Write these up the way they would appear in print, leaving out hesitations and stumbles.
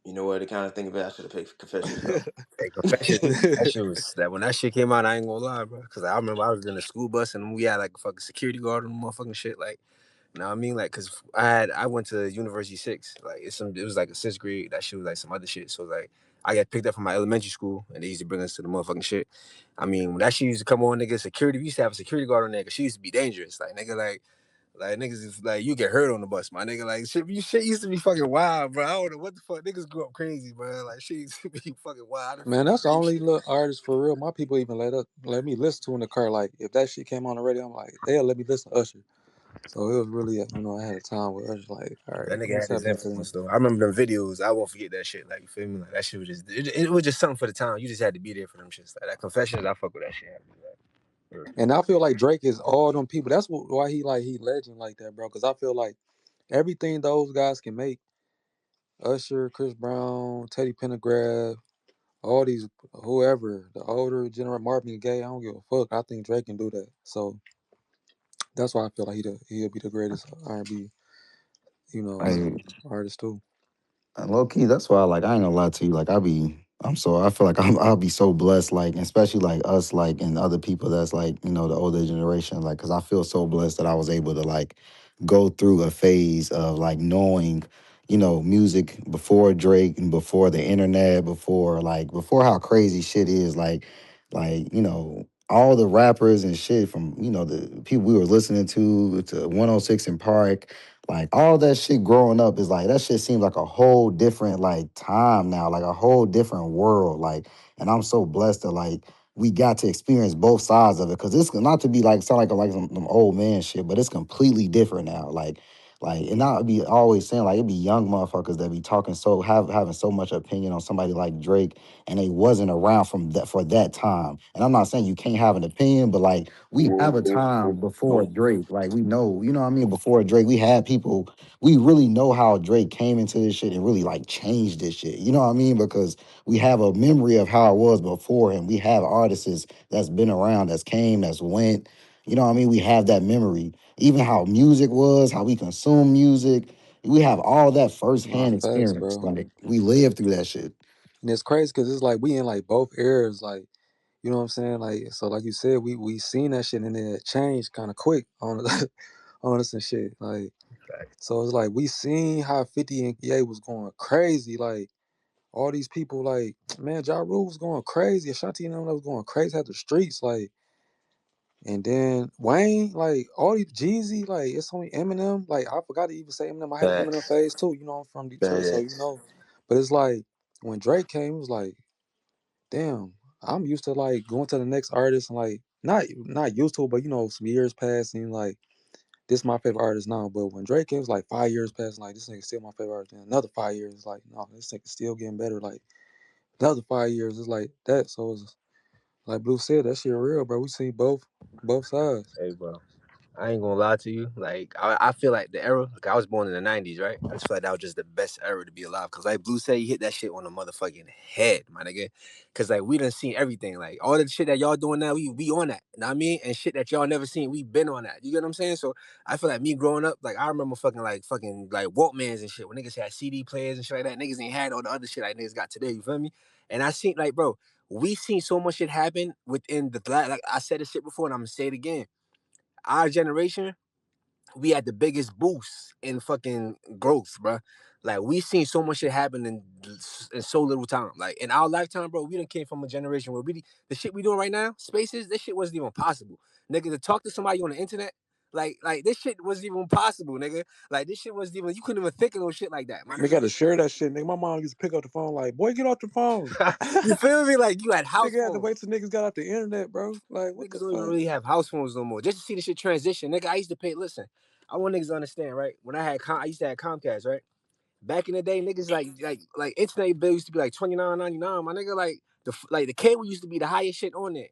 You know what? The kind of thing about I should have paid for Confessions though. Hey, Confessions, that shit was that when that shit came out, I ain't gonna lie, bro. Cause I remember I was in the school bus and we had like a fucking security guard and motherfucking shit. Like, you know what I mean? Like, cause I went to University 6. Like, it was like a 6th grade. That shit was like some other shit. So like, I got picked up from my elementary school and they used to bring us to the motherfucking shit. I mean, when that shit used to come on, nigga, security, we used to have a security guard on there. Cause she used to be dangerous. Like, nigga, like niggas is like you get hurt on the bus, my nigga. Like shit used to be fucking wild, bro. I don't know what the fuck niggas grew up crazy, bro. Like shit used to be fucking wild. Man, that's the only little artist for real. My people even let me listen to in the car. Like if that shit came on the radio, I'm like, they'll let me listen to Usher. So it was really, I had a time with Usher. Like, all right, That nigga what's had his happening to me? influence though. I remember them videos. I won't forget that shit. Like you feel me? Like that shit was just it was just something for the time. You just had to be there for them shits. Like that Confessions, I fuck with that shit. And I feel like Drake is all them people. That's why he legend like that, bro. Because I feel like everything those guys can make, Usher, Chris Brown, Teddy Pendergrass, all these whoever, the older generation, Marvin Gaye, I don't give a fuck. I think Drake can do that. So that's why I feel like he'll be the greatest R&B, Like, artist too. low key, that's why like I ain't gonna lie to you. Like I feel like I'll be so blessed, like especially like us, like and other people that's like the older generation, like because I feel so blessed that I was able to like go through a phase of like knowing, music before Drake and before the internet, before how crazy shit is, like all the rappers and shit from the people we were listening to 106 in Park. Like all that shit growing up is like that shit seems like a whole different like time now, like a whole different world. Like, and I'm so blessed that like we got to experience both sides of it because it's not to be like sound like some old man shit, but it's completely different now. Like, and I be always saying like it be young motherfuckers that be talking having so much opinion on somebody like Drake, and they wasn't around from that for that time. And I'm not saying you can't have an opinion, but like we have a time before Drake. Like we know, you know what I mean? Before Drake, we had people, we really know how Drake came into this shit and really like changed this shit. You know what I mean? Because we have a memory of how it was before him. We have artists that's been around, that's came, that's went. You know what I mean? We have that memory. Even how music was, how we consume music. We have all that Nah, firsthand facts, experience. bro. Like we lived through that shit. And it's crazy because it's like we in like both eras, like you know what I'm saying. Like so, like you said, we seen that shit and then it changed kind of quick on us, on us and shit. Like so, it's like we seen how 50 and Ye was going crazy. Like all these people, like man, Ja Rule was going crazy. Ashanti and them was going crazy at the streets, like. And then Wayne, like all these Jeezy, like it's only Eminem. Like I forgot to even say Eminem. I had an Eminem Facts. phase too. You know, I'm from Detroit, so Facts. But it's like when Drake came, it was like, damn, I'm used to like going to the next artist and like not used to it, but some years passed and like this is my favorite artist now. But when Drake came, it was like 5 years passed, and like this nigga still my favorite artist. And another 5 years, like no, this nigga still getting better. Like another 5 years, it's like that. So it's like Blue said, that shit real, bro. We see both sides. Hey, bro. I ain't gonna lie to you. Like I feel like the era. Like I was born in the '90s, right? I just feel like that was just the best era to be alive. Cause like Blue said, he hit that shit on the motherfucking head, my nigga. Cause like we done seen everything. Like all the shit that y'all doing now, we on that. You know what I mean? And shit that y'all never seen, we been on that. You get what I'm saying? So I feel like me growing up, like I remember fucking like Walkmans and shit when niggas had CD players and shit like that. Niggas ain't had all the other shit like niggas got today. You feel me? And I seen like, bro, we seen so much shit happen within the like I said this shit before, and I'm gonna say it again. Our generation, we had the biggest boost in fucking growth, bro. Like we seen so much shit happen in so little time. Like in our lifetime, bro, we done came from a generation where the shit we doing right now, spaces, this shit wasn't even possible. Nigga, to talk to somebody on the internet, like this shit wasn't even possible, nigga. Like this shit wasn't even, you couldn't even think of no shit like that, my They nigga. gotta share that shit, nigga. My mom used to pick up the phone like, boy, get off the phone. You feel me? Like you had house Nigga had to wait phones. till niggas got off the internet, bro. Like, what the Niggas don't even fuck? really have house phones no more. Just to see the shit transition, nigga. I used to pay. Listen, I want niggas to understand, right? When I used to have Comcast, right? Back in the day, niggas like internet bill used to be like $29.99. My nigga, like the cable used to be the highest shit on there,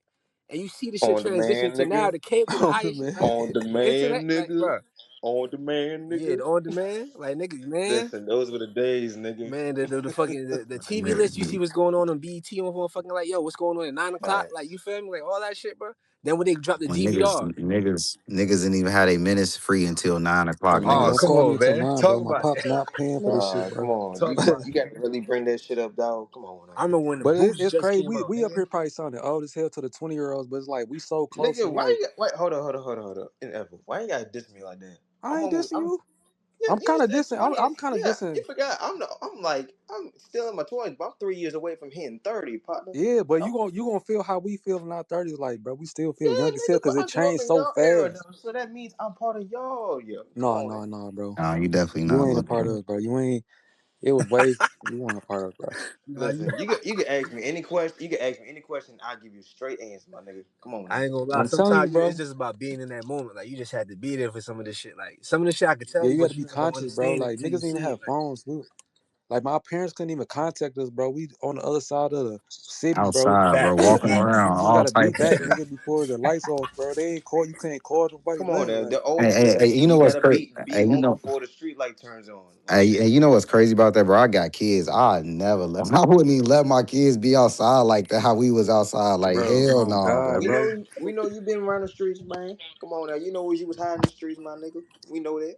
and you see the shit On transition demand, to now nigga. the cable the Oh highest shit, man. like On the internet, demand, like nigga. bro, On demand, yeah, nigga. the on demand, like nigga, man, Listen, those were the days, nigga. man, the fucking the TV Yeah. list, you see what's going on BET on fucking like yo, what's going on at 9 o'clock, like Facts. you feel me, like all that shit, bro. Then when they dropped the When DVR, niggas didn't even have their minutes free until 9 o'clock, Hey man, oh nigga. don't come call me on, until man, 9, bro. talk My about pops that. not paying for this Nah, shit, come bro. on. Talk about You that. got to really bring that shit up, dog. Come on, I now. remember when the But boost it's just crazy. came We out, we up nigga. here probably sounding old as hell to the 20-year-olds, but it's like we so close Nigga, and like wait, hold up. In Ever. Why you gotta diss me like that? I ain't dissing I'm you. yeah, I'm you kind of said dissing. 20. I'm kind of Yeah, you dissing. forgot. I'm still in my 20s, but I'm 3 years away from hitting 30, partner. Yeah, but I'm, you gonna feel how we feel in our 30s, like bro. We still feel yeah, young as hell nigga, but because it I grew up changed in so y'all era fast. though, so that means I'm part of y'all. Yeah, come No, on, no, nigga. no, bro. Nah, you definitely You not ain't a part of looking. us, bro. You ain't. It was way. You weren't a part of us, bro. Nah, Listen, you can ask me any question. You can ask me any question. I'll give you a straight answer, my nigga. Come on, now. I ain't gonna lie. I'm telling you, Sometimes it's bro. just about being in that moment. Like you just had to be there for some of this shit. Like some of the shit I could tell Yeah, you, you got to but you be just don't conscious, bro. understand it Like until you niggas didn't even see it. have Like phones. Like my parents couldn't even contact us, bro. We on the other side of the city, bro. Outside, bro, Facts. walking You around, just all gotta be type of back, shit. nigga, before the lights off, bro. They ain't call. You can't call nobody, Come on, nothing. now. Like The old Hey, school. you know You what's gotta crazy? be home before the street light turns on. Like, Hey, you know what's crazy about that, bro? I got kids. I never let. I wouldn't even let my kids be outside like that. How we was outside, like bro, hell oh no, God, bro. bro. we know you been around the streets, man. Come on now. You know where you was hiding in the streets, my nigga. We know that.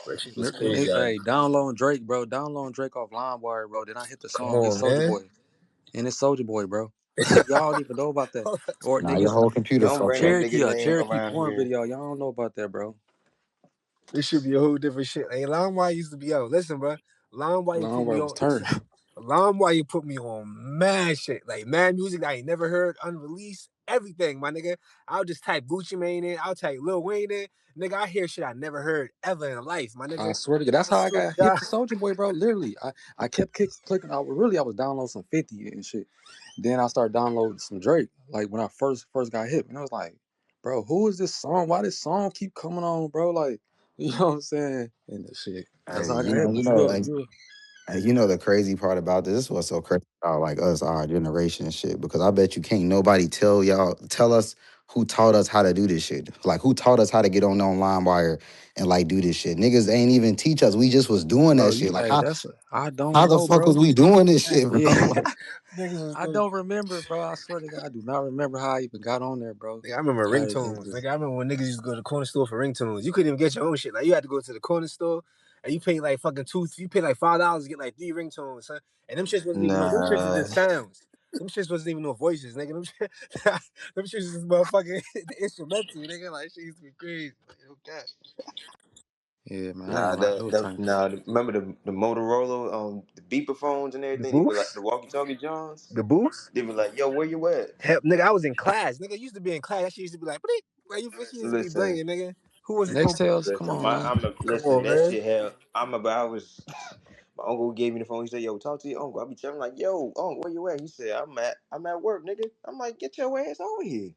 that shit was crazy. Hey, downloading Drake, bro. Downloading Drake off LimeWire, bro. Then I hit the Come song. It's on, Soldier man. Boy, and it's Soldier Boy, bro. Y'all don't even know about that. Or Nah, your niggas, whole computer Don't bring fucked that up. nigga name Cherokee around porn here. video. Y'all don't know about that, bro. This should be a whole different shit. Hey, LimeWire used to be out. Listen, bro. LimeWire put me LimeWire was on. turned. LimeWire put me on mad shit. Like mad music I ain't never heard, unreleased, everything, my nigga. I'll just type Gucci Mane in. I'll type Lil Wayne in. Nigga, I hear shit I never heard ever in life, my I nigga. swear to God, that's I how I swear to got hit God. to Soldier Boy, bro. Literally, I kept clicking. I was downloading some 50 and shit. Then I started downloading some Drake, like when I first got hit, and I was like, bro, who is this song? Why this song keep coming on, bro? Like, you know what I'm saying? And the shit. That's Hey, how I got hit. But you go, and you know the crazy part about this is what's so crazy about like us, our generation and shit. Because I bet you can't nobody tell us who taught us how to do this shit. Like who taught us how to get on LimeWire and like do this shit. Niggas ain't even teach us. We just was doing bro, that shit. Like I don't how the know, fuck was bro. we doing this shit, bro? Yeah, Like, Niggas was I don't remember, bro. I swear to God, I do not remember how I even got on there, bro. Nigga, I remember Like, ringtones. Nigga, I remember when niggas used to go to the corner store for ringtones. You couldn't even get your own shit. Like you had to go to the corner store and you pay like fucking you pay like $5 to get like 3 ringtones, son. And them shits wasn't even them shits was Nah. just sounds. Them shits wasn't even no voices, nigga. Them shits was just motherfucking instrumental, nigga. Like shit used to be crazy. Like, okay. yeah, man, I ain't Nah, gonna lie, it was turning. remember the Motorola, the beeper phones and The everything. They were like boost? the walkie-talkie Johns. The boost? They were like, "Yo, where you at?" Hell, nigga, I was in class. Nigga, used to be in class. That shit used to be like, bleep. Like you she used to be Listen, blinging, nigga. Who was Next Tales, come listen. on, man. come Listen. on, That man? shit had. I remember I was. My uncle gave me the phone. He said, "Yo, talk to your uncle." I be telling him like, "Yo, uncle, where you at?" He said, I'm at work, nigga." I'm like, "Get your ass over here."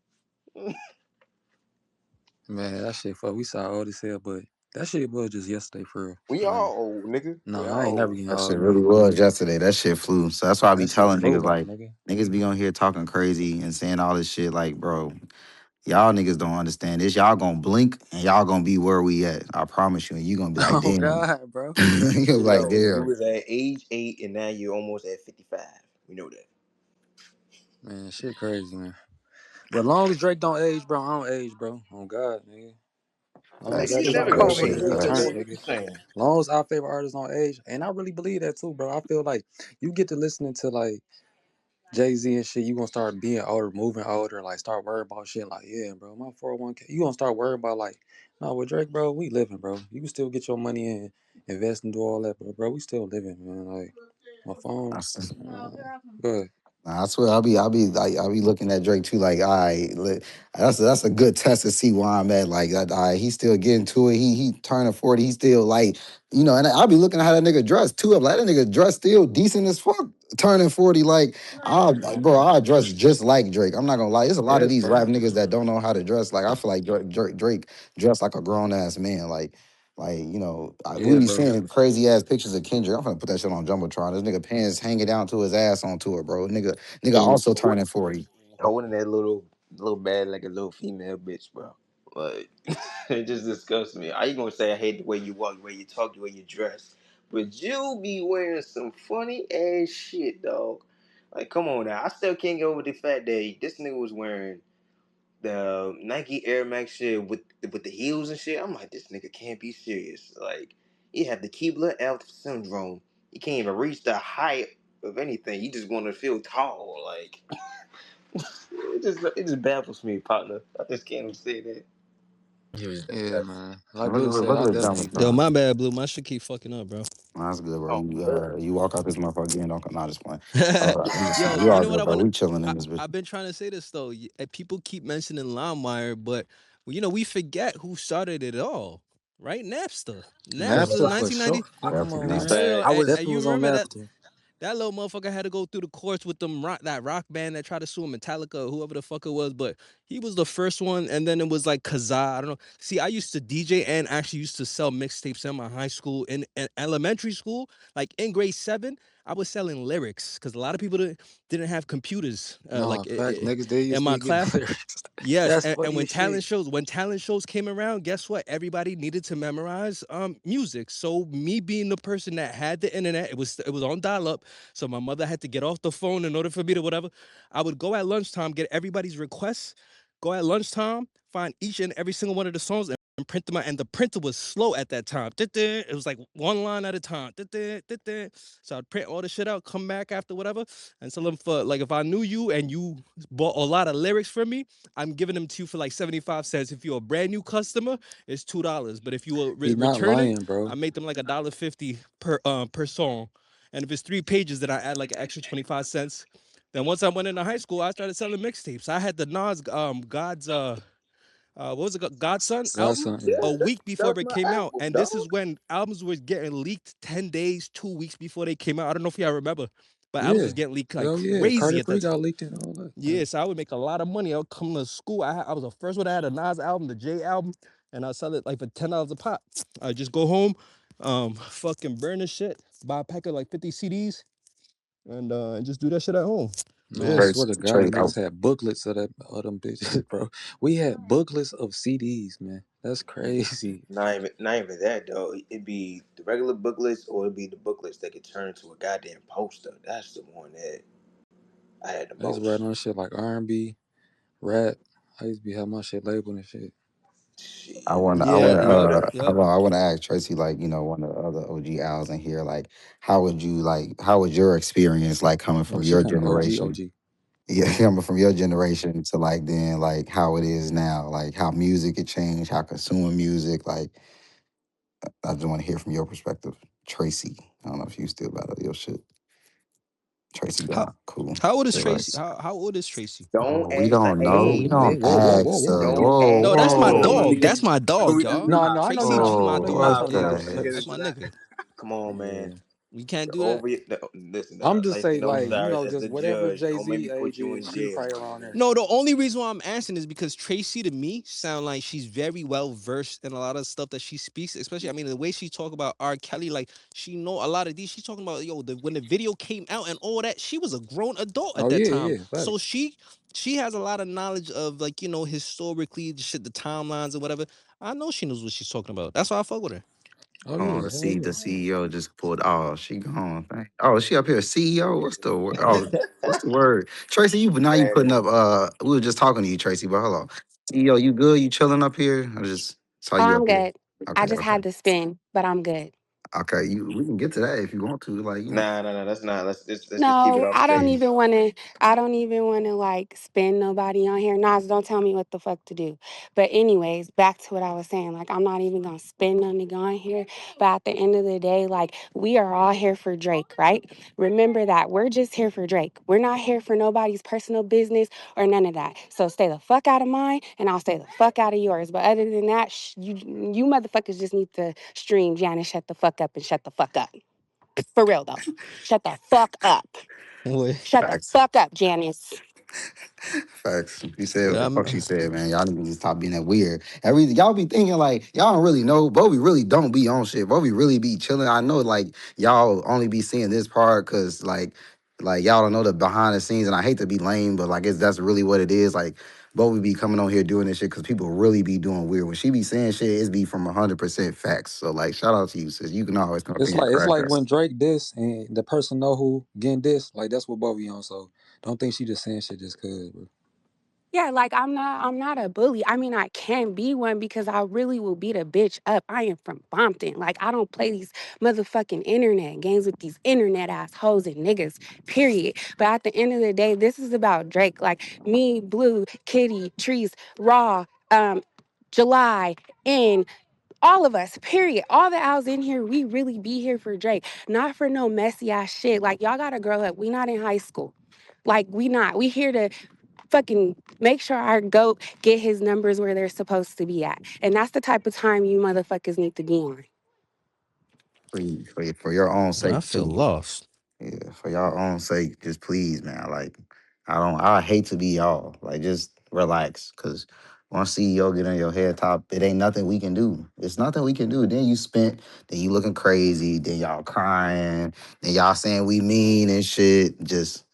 Man, that shit fuck. We saw old as hell, but that shit was just yesterday for real. We Like, all old, nigga. no, We I ain't all never old. getting that old, shit bro. really was yesterday. That shit flew. So that's why I be That shit telling flew niggas by, like nigga. niggas be on here talking crazy and saying all this shit. Like, bro, y'all niggas don't understand this. Y'all gonna blink and y'all gonna be where we at. I promise you. And you gonna be like, Oh damn. God, bro. You're like, Yo, you damn. was at age 8 and now you're almost at 55. We know that. Man, shit crazy, man. But long as Drake don't age, bro, I don't age, bro. Oh God, nigga. Long as Nigga, that you shit never don't That age, called bro, me it's an shit, good age, turn, boy. shit. What you nigga. saying? Long as our favorite artists don't age, and I really believe that too, bro. I feel like you get to listening to like Jay-Z and shit, you gonna start being older, moving older, like start worrying about shit like, yeah, bro, my 401k. You gonna start worrying about like, no, with Drake, bro, we living, bro. You can still get your money and invest and do all that, but bro, we still living, man. Like my phone, good. Nah, I swear, I'll be looking at Drake too. Like, all right, that's a good test to see where I'm at. Like, all right, he's still getting to it. He turning 40. He still like, and I'll be looking at how that nigga dressed too. I'm like, that nigga dressed still decent as fuck. Turning 40, like, I dress just like Drake. I'm not gonna lie. There's a lot of Yes, these bro. rap niggas that don't know how to dress. Like, I feel like Drake dressed like a grown ass man. We Yeah, be bro. seeing crazy ass pictures of Kendrick. I'm gonna put that shit on Jumbotron. This nigga pants hanging down to his ass on tour, bro. Nigga And also turning 40. holding that little bad like a little female bitch, bro. Like it just disgusts me. How you gonna say I hate the way you walk, the way you talk, the way you dress? But you be wearing some funny ass shit, dog. Like, come on now. I still can't get over the fact that this nigga was wearing the Nike Air Max shit with the heels and shit. I'm like, this nigga can't be serious. Like, he have the Keebler Elf syndrome. He can't even reach the height of anything. You just want to feel tall. Like, it just baffles me, partner. I just can't even say that. He was Yeah, man. Like Look Blue at said, look I at the dumb definitely Yo, agree. son. my bad, Blue. My shit keep fucking up, bro. That's good, bro. Oh, good. You walk out this motherfucker again. Don't come. Nah, just playing. I'm just saying, Yo, you you all know what good, I bro. want to? We chilling in this bitch. I've been trying to say this though. People keep mentioning LimeWire, but we forget who started it all, right? Napster. Napster, Napster for sure. 1990. Man, come Definitely on, You not. man. feel? Fact. I was And Definitely you was on remember that Napster. that little motherfucker had to go through the courts with that rock band that tried to sue him, Metallica or whoever the fuck it was. But he was the first one, and then it was like Kazaa. I don't know. See, I used to DJ and actually used to sell mixtapes in my high school. In elementary school, like in grade 7, I was selling lyrics because a lot of people didn't have computers. Nah, facts. Niggas they In used to my be getting class. lyrics. Yes, That's and funny as shit. when talent shows came around, guess what? Everybody needed to memorize music. So me being the person that had the internet, it was on dial up. So my mother had to get off the phone in order for me to whatever. I would go at lunchtime, get everybody's requests, go at lunchtime, find each and every single one of the songs and print them out. And the printer was slow at that time. It was like one line at a time. So I'd print all the shit out, come back after whatever, and sell them for like if I knew you and you bought a lot of lyrics from me, I'm giving them to you for like 75 cents. If you're a brand new customer, it's $2. But if you were He not returning, lying, I bro. make them like $1.50 per song. And if it's 3 pages, then I add like an extra 25 cents. Then once I went into high school, I started selling mixtapes. I had the Nas God's what was it Godson album Godson, Yeah, yeah. a week before that's it my came out. album, And dog. this is when albums were getting leaked 10 days, 2 weeks before they came out. I don't know if y'all remember, but albums Yeah. was getting leaked like Hell yeah. crazy Carter at that 3 time. got leaked and all that. Like, Yeah, so I would make a lot of money. I would come to school. I was the first one that had a Nas album, the J album, and I'd sell it like for $10 a pop. I just go home, fucking burn the shit, buy a pack of like 50 CDs, and just do that shit at home. But no, I yeah, swear to Trace, God, Trace, niggas had booklets of them bitches, bro. We had booklets of CDs, man. That's crazy. Not even that though. It'd be the regular booklets, or it'd be the booklets that could turn into a goddamn poster. That's the one that I had the I used to write most. on shit like R&B, rap. I used to be have my shit labeled and shit. Shit, I yeah, want yeah, to, I yep, got. yep. I want to ask Tracy, like, one of the other OG owls in here, like, how was your experience, like, coming Oh, from she your kind of OG, generation? OG. Yeah, coming from your generation to like then, like how it is now, like how music had changed, how consuming music, like I just want to hear from your perspective, Tracy. I don't know if you still about your shit. Tracy How gone, cool. how old is Feel like, Tracy? How old is Tracy? Don't oh, we ask the don't know. We age, Whoa, don't whoa, nigga. whoa, whoa, ask. whoa, whoa, Don't whoa. Whoa, No, that's ask. my We don't dog. even. That's whoa, my dog, We just y'all. be No, live. no, I know Tracy y'all. G, I my know dog. y'all Live, talking we Yeah, about don't okay. get that's it. my Tracy. nigga. Come on, man. Yeah. We can't The do that. over listen, I'm dog. just Like say no like, sorry as just the whatever judge. Don't make Jay-Z me put age you in is, she jail, probably my around nigga. there. No, the only reason why I'm asking is because Tracy to me sound like she's very well versed in a lot of stuff that she speaks, especially I mean the way she talk about R. Kelly, like she know a lot of these. She's talking about when the video came out and all that, she was a grown adult at Oh that yeah, time. yeah, So facts. she has a lot of knowledge of like, historically the shit, the timelines and whatever. I know she knows what she's talking about. That's why I fuck with her. Oh Oh, yeah, hell see, yeah. the CEO just pulled. Oh, she gone. Oh, she up here, CEO. What's the word? Oh, what's the word? Tracy, you Man, putting up. We were just talking to you, Tracy. But hold on, CEO, you good? You chilling up here? I just saw Oh, you up I'm here. good. I Okay, just okay, had to spin, but I'm good. okay. We can get to that if you want to. Like, nah. That's not. Let's just keep it No, off I don't stage. even want to. I don't even want to like spin nobody on here. Nas, don't tell me what the fuck to do. But anyways, back to what I was saying. Like, I'm not even gonna spin no nigga on here. But at the end of the day, like, we are all here for Drake, right? Remember that we're just here for Drake. We're not here for nobody's personal business or none of that. So stay the fuck out of mine, and I'll stay the fuck out of yours. But other than that, you motherfuckers just need to stream Janice. Shut the fuck up and shut the fuck up. For real though. Shut the fuck up. Wait, Shut the facts. fuck up, Janice. Facts. She said what but the I'm fuck she said, man. Y'all need to just stop being that weird. Y'all be thinking like y'all don't really know, but we really don't be on shit. But we really be chilling. I know like y'all only be seeing this part because like y'all don't know the behind the scenes. And I hate to be lame, but like that's really what it is. Like, but we be coming on here doing this shit because people really be doing weird. When she be saying shit, it's be from 100% facts. So like, shout out to you, sis. You can always come up in here, It's crack like us. when Drake diss and the person know who getting diss. Like that's what Bobby on. So don't think she just saying shit just cause, bro. Yeah, like I'm not a bully. I mean, I can be one because I really will beat a bitch up. I am from Bompton. Like I don't play these motherfucking internet games with these internet ass hoes and niggas. Period. But at the end of the day, this is about Drake. Like me, Blue, Kitty, Trees, Raw, July, and all of us, period. All the owls in here, we really be here for Drake, not for no messy ass shit. Like y'all gotta grow up. We not in high school. Like we not. We here to fucking make sure our goat get his numbers where they're supposed to be at. And that's the type of time you motherfuckers need to be on. For your own I sake feel too. lost. Yeah, for y'all own sake, just please, man. Like, I hate to be y'all. Like, just relax, cause once CEO get on your head top, it ain't nothing we can do. It's nothing we can do. Then you looking crazy, then y'all crying, then y'all saying we mean and shit. Just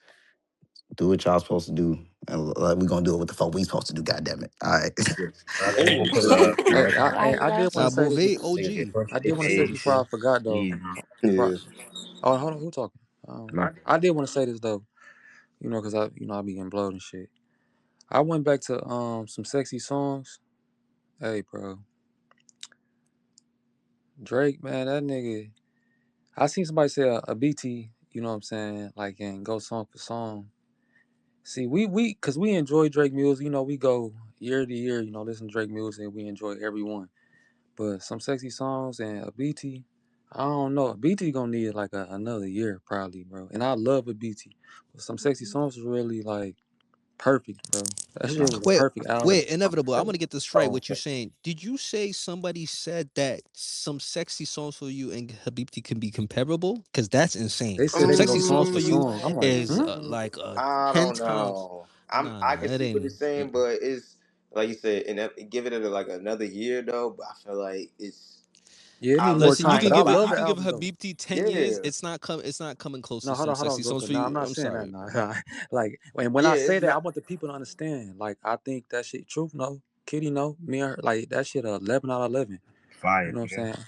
do what y'all supposed to do, and we gonna do it what the fuck we supposed to do. God damn it! All right. Yeah, I ain't Hey, gonna put a Hey, record on hey, Like it. I did that. want to Nah, say this. Bove Nigga get OG. bust I did their want to say this face. before I forgot though. Easy. Before, yeah. oh, hold on, who talking? My I did want to say this though. Cause I be getting blowed and shit. I went back to some sexy songs. Hey, bro, Drake, man, that nigga. I seen somebody say a BT. You know what I'm saying? Like, and go song for song. See, cause we enjoy Drake music. We go year to year. Listen to Drake music. We enjoy every one. But some sexy songs and a BT, I don't know. A BT gonna need like another year probably, bro. And I love a BT. But some sexy songs was really like perfect, bro. That shit was a Wait, perfect album. wait, inevitable. I'm gonna get this right. oh, What you saying? Did you say somebody said that some sexy songs for you and Habibti can be comparable? Because that's insane. They said Some they can go sexy songs song for for you song. I'm like, is like I 10 don't times. know. I Nah, can it see what ain't. he's saying, but it's like you said, and give it like another year though. But I feel like it's. yeah, it I need more listen. Listen, you time. I But can I ain't give it. gonna love You lie. the can give album though. Habibti 10 years. Yeah, It's not coming close No, to some hold on, sexy songs Joker. for No, I'm you. not I'm saying that. sorry. No, like, and when yeah. I say It's that, I not. want the people to understand. Like, I think that shit, truth, no, Kitty, no, me and her, like that shit, 11 out of 11. You fire, know what nigga. I'm saying?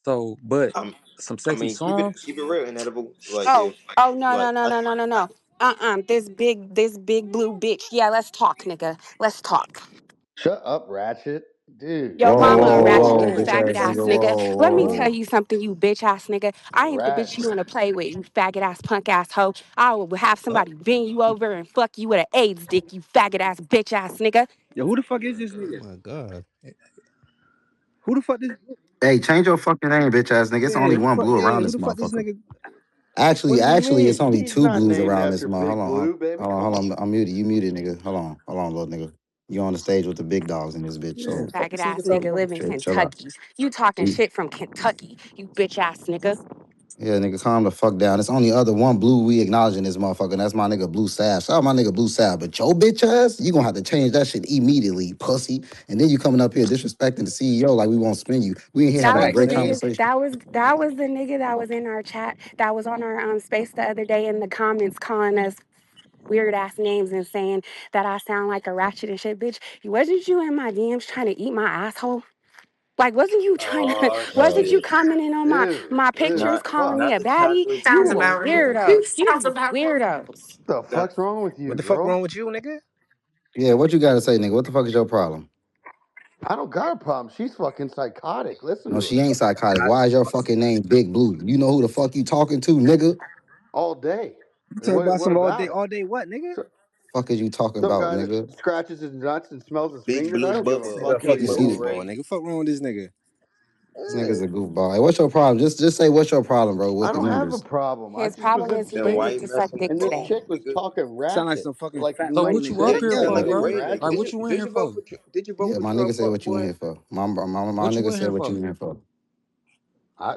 So, but I'm. some I sexy mean, songs. keep it real, inedible. Like Oh, if oh no, like no, no, no, no, no, no. This big blue bitch. Yeah, let's talk, nigga. Let's talk. Shut up, Ratchet. Dude, Yo, Whoa, mama a whoa, ratchet, whoa, you bitch whoa, faggot ass ass nigga. nigga. Whoa, Let me whoa. tell whoa. you something, you bitch ass nigga. I ain't the bitch Rat. you wanna play with, you faggot ass punk ass hoe. I will have Oh, somebody bend you over and fuck you with an AIDS dick, you faggot ass bitch ass nigga. yo, who the fuck is this Oh nigga? my god. Who the fuck this? Hey, change your fucking name, bitch ass nigga. It's Yeah, only who the one fuck? blue Yeah, around who this the fuck this motherfucker. nigga? What Actually, do you it's mean? only He's two not blues named around this after month. Big Blue, baby. Come Hold on. on. I'm muted. You muted, nigga. Hold on, little nigga. You on the stage with the big dogs in this bitch. Yeah, So fuck Faggot this nigga ass talking nigga about. live in chill out. Kentucky. You talking Yeah, shit from Kentucky, you bitch ass nigga. nigga, calm the fuck down. It's only other one blue we acknowledging this motherfucker, and that's my nigga Blue Sav. Shout out my nigga Blue Sav. But your bitch ass, you gonna have to change that shit immediately, pussy. And then you coming up here disrespecting the CEO like we won't spin you. We in here That having a was the great Facts, nigga. nigga. conversation. That was the nigga that was in our chat. That was on our space the other day in the comments, calling us weird ass names and saying that I sound like a ratchet and shit, bitch. Wasn't you in my DMs trying to eat my asshole? Like, wasn't you trying to? oh Wasn't you shit. commenting on my Dude, my pictures, dude, Not calling me fuck. a not the baddie? chocolate You chip a motherfucker. weirdo. You weirdos. The Not fuck's wrong with What you, the fuck girl? wrong with you, nigga? Yeah, what you gotta say, nigga? What the fuck is your problem? I don't got a problem. She's fucking psychotic. Listen No, to she her. ain't psychotic. Why is your fucking name Big Blue? You know who the fuck you talking to, nigga? All day. You talking What about what some about it? all day what, nigga? So, Fuck is you talking some about, guy that nigga? scratches his nuts and smells his Big fingers. Blue I don't give a This Bubba, nigga a fuck who aka fucking you You see, Bubba are. goofball, Ray. nigga. Fuck wrong with this nigga. this nigga's Yeah. a goofball. Hey, what's your problem? Just say what's your problem, bro, I with the don't have a members. problem. I His just was problem in is he Then didn't why get space you to suck messing with dick and this today. bro, chick was nigga? talking Sound like ratchet. some fucking Like fat So my white what you nigga. Yeah, up shit here yeah, got for, nigga bro? Ray. reversed. Like, what you in Did here you vote for? for did you vote Yeah, for my nigga Trump, said fuck what you in boy? here for. My What you nigga in said here what you for? in here for. I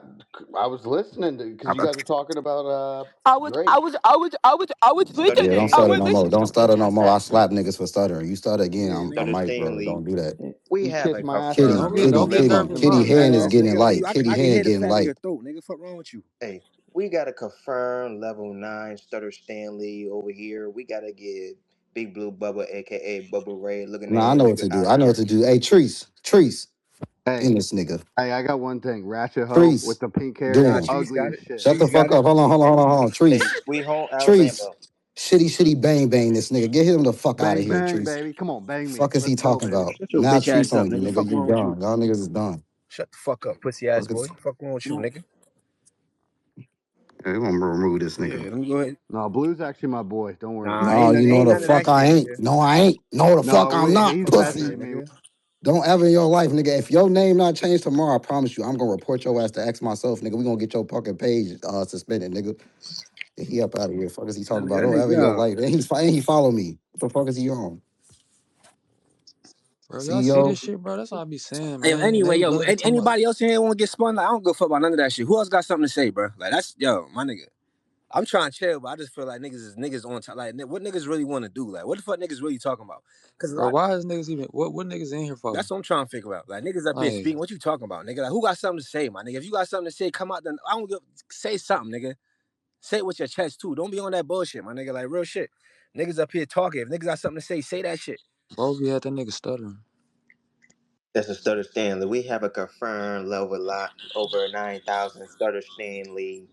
I was listening to because you guys were talking about I was, I Drake. was, I was, I was, I was Stutter Yeah, don't listening. I Stanley. stutter was no more. listening. Don't Shut your bitch stutter no ass more. up. I slap niggas for stuttering. You stutter again, Yeah, I Stutter nigga. might, bro. Stanley. Don't do that. We You have kiss a my ass and Don't confirmed I'll get kiss don't level get yours. nervous, Kitty bro. nine. hearing is Listen, getting nigga, light. Kitty I can head hear the getting fat light. nigga throat, nigga. Fuck wrong with you. Hey, we got a confirmed level nine Stutter Stanley over here. We gotta get Big Blue Bubba, aka Bubba Ray, looking Nah, I ass know what nigga to do. out I know what here. to do. Hey, Treese, Hey, in this nigga. hey, I got one thing. Ratchet hoe with Treese, the pink hair, Nah, she's doing. Trees ugly got as it. shit. Shut the Trees got fuck it. up. Hold on. Hey, Treese, Sweet Home Treese, Alabama. Shitty bang bang this nigga. Get him the fuck out of Bang here, bang, Trees. baby. Come on, bang me. Fuck is he Let's go, talking baby. about? Shut your Now bitch Trees ass up, on you, nigga. nigga. Fuck You wrong with you? done. Y'all niggas is done. Shut the fuck up, pussy ass Fuck boy. is Fuck wrong with you, No, nigga? yeah, we gonna remove this Yeah, nigga. let me go ahead. no, Blue's actually my boy. Don't worry Nah, about it. No, you know ain't the none of that fuck I shit, ain't. nigga. No, I ain't. No, the fuck No, I'm not, he's Fuck better nah, pussy. than me. nigga. Don't ever in your life, nigga. If your name not changed tomorrow, I promise you, I'm gonna report your ass to X myself, nigga. We gonna get your fucking page suspended, nigga. He up out of here. Fuck is he talking about? That Don't ever in your nigga, life. And he follow me. What the fuck is he on? Bro, y'all see this CEO. shit, bro? That's all I be saying, yo, man. anyway, They yo, love talking about. anybody else in here want to get spun? Like, I don't give a fuck about none of that shit. Who else got something to say, bro? Like, that's, yo, my nigga. I'm trying to chill, but I just feel like niggas on top. Like, what niggas really want to do? Like, what the fuck niggas really talking about? Because a Bro, lot, why is niggas even what niggas in here for? that's what I'm trying to figure out. Like, niggas up here Like, speaking. What you talking about, nigga? Like, who got something to say, my nigga? If you got something to say, come out. Then I don't give. Say something, nigga. Say it with your chest too. Don't be on that bullshit, my nigga. Like real shit. Niggas up here talking. If niggas got something to say that shit. Bovey had that nigga stuttering. That's a Stutter Stanley. We have a confirmed level lot over 9,000 Stutter Stanley,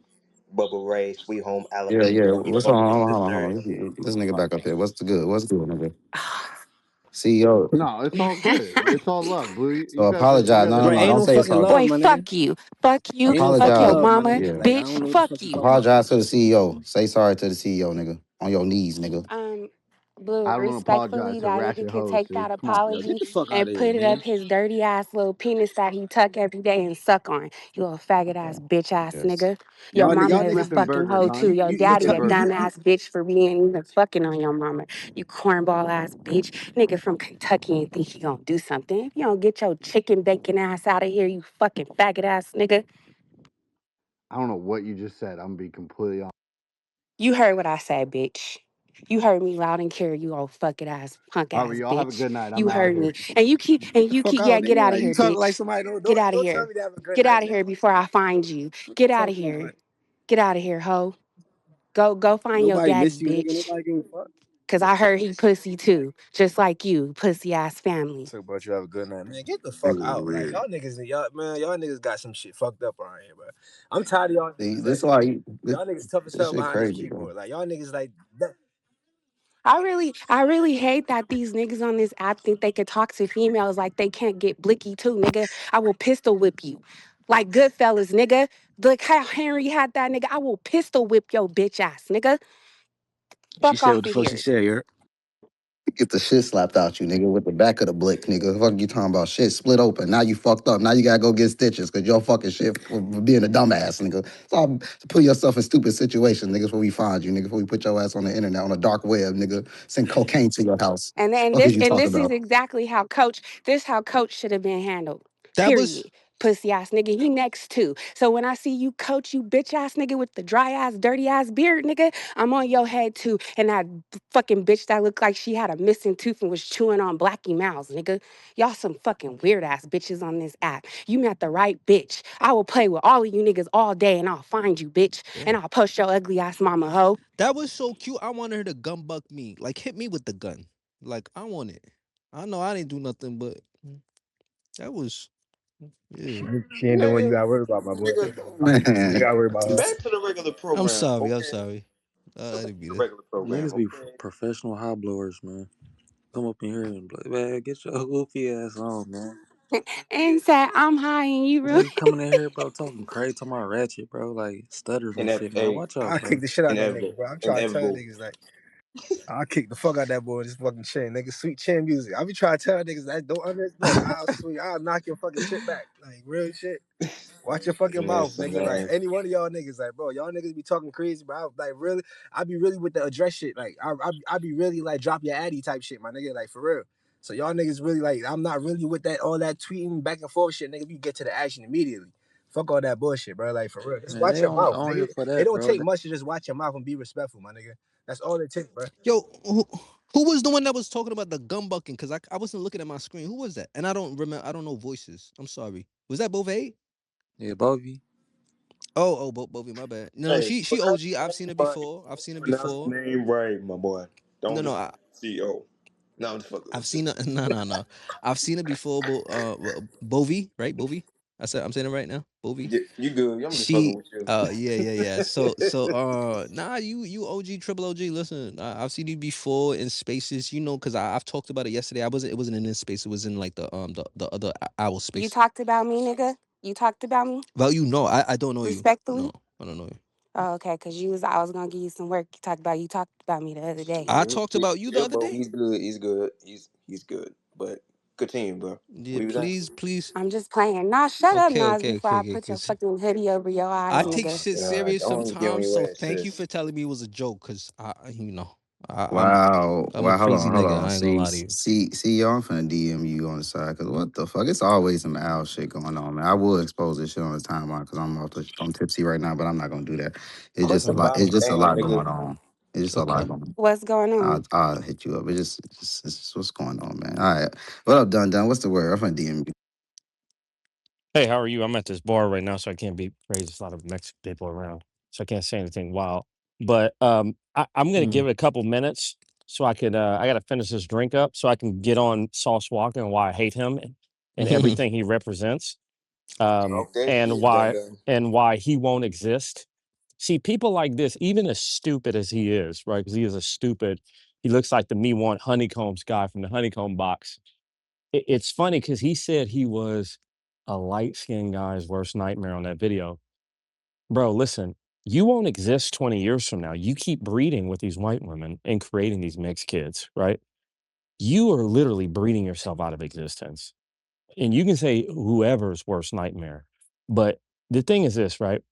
Bubba Ray, Sweet Home Yeah, Alabama. yeah. We What's spoke with the hold sister. on. And This nigga back up here. What's the good? What's good, nigga? CEO. No, it's all good. It's all love, Blue. So You guys are apologize. No, together no, Bro, no. now. ain't Don't no say fucking sorry. love, Boy, my nigga. fuck you. Fuck you. Ain't no Fuck fucking your Apologize. love, my mama. nigga. Yeah. Like I Bitch, don't know what the fuck fuck you you. talking about. Apologize to the CEO. Say sorry to the CEO, nigga. On your knees, nigga. Blue, I don't apologize respectfully, to that nigga ratchet can hoes, take that dude. Come on. Yo, get apology the fuck out and of here, put it up man. his dirty ass little penis that he tuck every day and suck on. You little faggot ass bitch ass Yes. nigga. Your Y'all, mama y'all is a niggas, Flipping fucking burgers, hoe huh? too. Your you daddy Flipping a burgers. dumbass bitch for being even fucking on your mama. You cornball ass bitch. Nigga from Kentucky and think he gonna do something. If you don't get your chicken bacon ass out of here, you fucking faggot ass nigga. I don't know what you just said. I'm gonna be completely honest. You heard what I said, bitch. You heard me loud and clear, you old fucking ass punk All right, ass y'all have a bitch. good night. You I'm out of heard me. here. get the fuck out, Yeah, get nigga. out of Like you here, talking like bitch. somebody. Get out of Don't tell here. me to have a good Get night, out of nigga. here before I find you. What the Get out fuck, of man? here. Like Get out of here, hoe. Go find your nobody daddy, miss you, nigga. bitch. Nobody give a fuck. Cause I heard he pussy too. Just like you, pussy ass family. Talk about you have a good night, man. Get the fuck Niggas out. Like weird. y'all niggas got some shit fucked up around here, bro. I'm tired of y'all See, niggas. this Like why you, y'all niggas tough as this hell shit behind this crazy, bro. keyboard. Like y'all niggas like that. I really hate that these niggas on this app think they could talk to females like they can't get blicky too, nigga. I will pistol whip you. Like Goodfellas, nigga. Look how Henry had that nigga. I will pistol whip your bitch ass, nigga. She Fuck said what off the of fuck she here. said, you Get the shit slapped out you, nigga, with the back of the blick, nigga. Fuck you talking about? Shit split open. Now you fucked up. Now you gotta go get stitches because your fucking shit for being a dumbass, nigga. So put yourself in stupid situations, nigga, before we find you, nigga, before we put your ass on the internet, on the dark web, nigga. Send cocaine to your house. And then Fuck is this you and talking this is about? exactly how coach should have been handled. That was Period. Pussy ass nigga. He next too. So when I see you coach, you bitch ass nigga with the dry ass, dirty ass beard, nigga, I'm on your head too. And that fucking bitch that looked like she had a missing tooth and was chewing on Blackie Mouse, nigga. Y'all some fucking weird ass bitches on this app. You met the right bitch. I will play with all of you niggas all day and I'll find you, bitch. And damn. I'll post your ugly ass mama hoe. That was so cute. I wanted her to gun buck me. Like hit me with the gun. Like I want it. I know I didn't do nothing, but that was yeah. She ain't the one you nigga, got worried about, my boy. You Man. got worried about her. back to the regular I'm program, sorry. I'm okay? sorry. Go I back didn't to be the there. regular program, Niggas be okay? professional high blowers, man. Come up in here and be like, man, get your goofy ass on, man. And said, I'm high and you rude. Niggas coming in here, bro, talking crazy, talking about ratchet, bro, like stutters and shit, man. Hey, Watch out, I'll kick bro. the shit out of that inevitable, nigga, bro. I'm trying to tell inevitable. niggas like I'll kick the fuck out that boy with this fucking chin, nigga. Sweet chin music. I be trying to tell niggas that don't understand. I'll knock your fucking shit back. Like real shit. Watch your fucking mouth, Listen, nigga. Like man. any one of y'all niggas, like bro, y'all niggas be talking crazy, bro. Like really, I be really with the address shit. Like I be really like drop your addy type shit, my nigga. Like for real. So y'all niggas really like I'm not really with that all that tweeting back and forth shit, nigga. We get to the action immediately. Fuck all that bullshit, bro. Like for real. Just Man, watch they your only mouth, on here nigga. for It that, don't bro. take much to just watch your mouth and be respectful, my nigga. That's all it takes, bro. Yo, who was the one that was talking about the gun bucking? Because I wasn't looking at my screen. Who was that? And I don't remember. I don't know voices. I'm sorry. Was that Bovee? Yeah, Bovey. Bovee. My bad. No, Hey, she pronounce OG. the I've seen name her right. before. I've seen her Pronounce the before. name right, my boy. No, Don't no. just CEO. No, I'm just fucking I've with you. seen her. No. I've seen her before. Bovee, right? Bovee. I'm saying it right now, Bovie. You good? I'm just fucking She, with you. yeah. Nah, you OG, triple OG. Listen, I've seen you before in spaces, you know, because I've talked about it yesterday. It wasn't in this space. It was in like the other owl You space. talked about me, nigga. You talked about me Well, I don't know you. respectfully. No, I don't know you. Oh, okay, because I was gonna give you some work. You talked about me the other day. I talked about you the Yeah, other bro, day. he's good. He's good. He's good. But continue, bro. Yeah, What you saying? please. I'm just playing. Nah, shut up, Nas, before I Okay. put your 'Cause fucking hoodie over your eyes, I Oh take my nigga. shit god! serious Don't get on sometimes. So your ass, thank you sis. for telling me it was a joke, cause I, I'm Wow. I'm a Well, hold crazy on, hold nigga. on. I ain't gonna See, lie to you. see, y'all. I'm finna DM you on the side, cause what the fuck? It's always some owl shit going on, man. I will expose this shit on the timeline, cause I'm tipsy right now, but I'm not gonna do that. It's Click just the a lot. It's bottom just a thing, lot nigga. going on. It's just a lot Okay. going on. What's going on? I'll hit you up. It's just what's going on, man. All right. What up, Dun? What's the word? I'm finna DM you. Hey, how are you? I'm at this bar right now, so I can't be crazy. There's a lot of Mexican people around, so I can't say anything wild. But I'm gonna Mm. give it a couple minutes so I could. I got to finish this drink up so I can get on Sauce Walker and why I hate him and everything he represents, Okay, and yeah, done, why done. he won't exist. See, people like this, even as stupid as he is, right? Because he is a stupid. He looks like the Me Want Honeycombs guy from the Honeycomb Box. It's funny because he said he was a light skinned guy's worst nightmare on that video. Bro, listen, you won't exist 20 years from now. You keep breeding with these white women and creating these mixed kids, right? You are literally breeding yourself out of existence. And you can say whoever's worst nightmare. But the thing is this, right?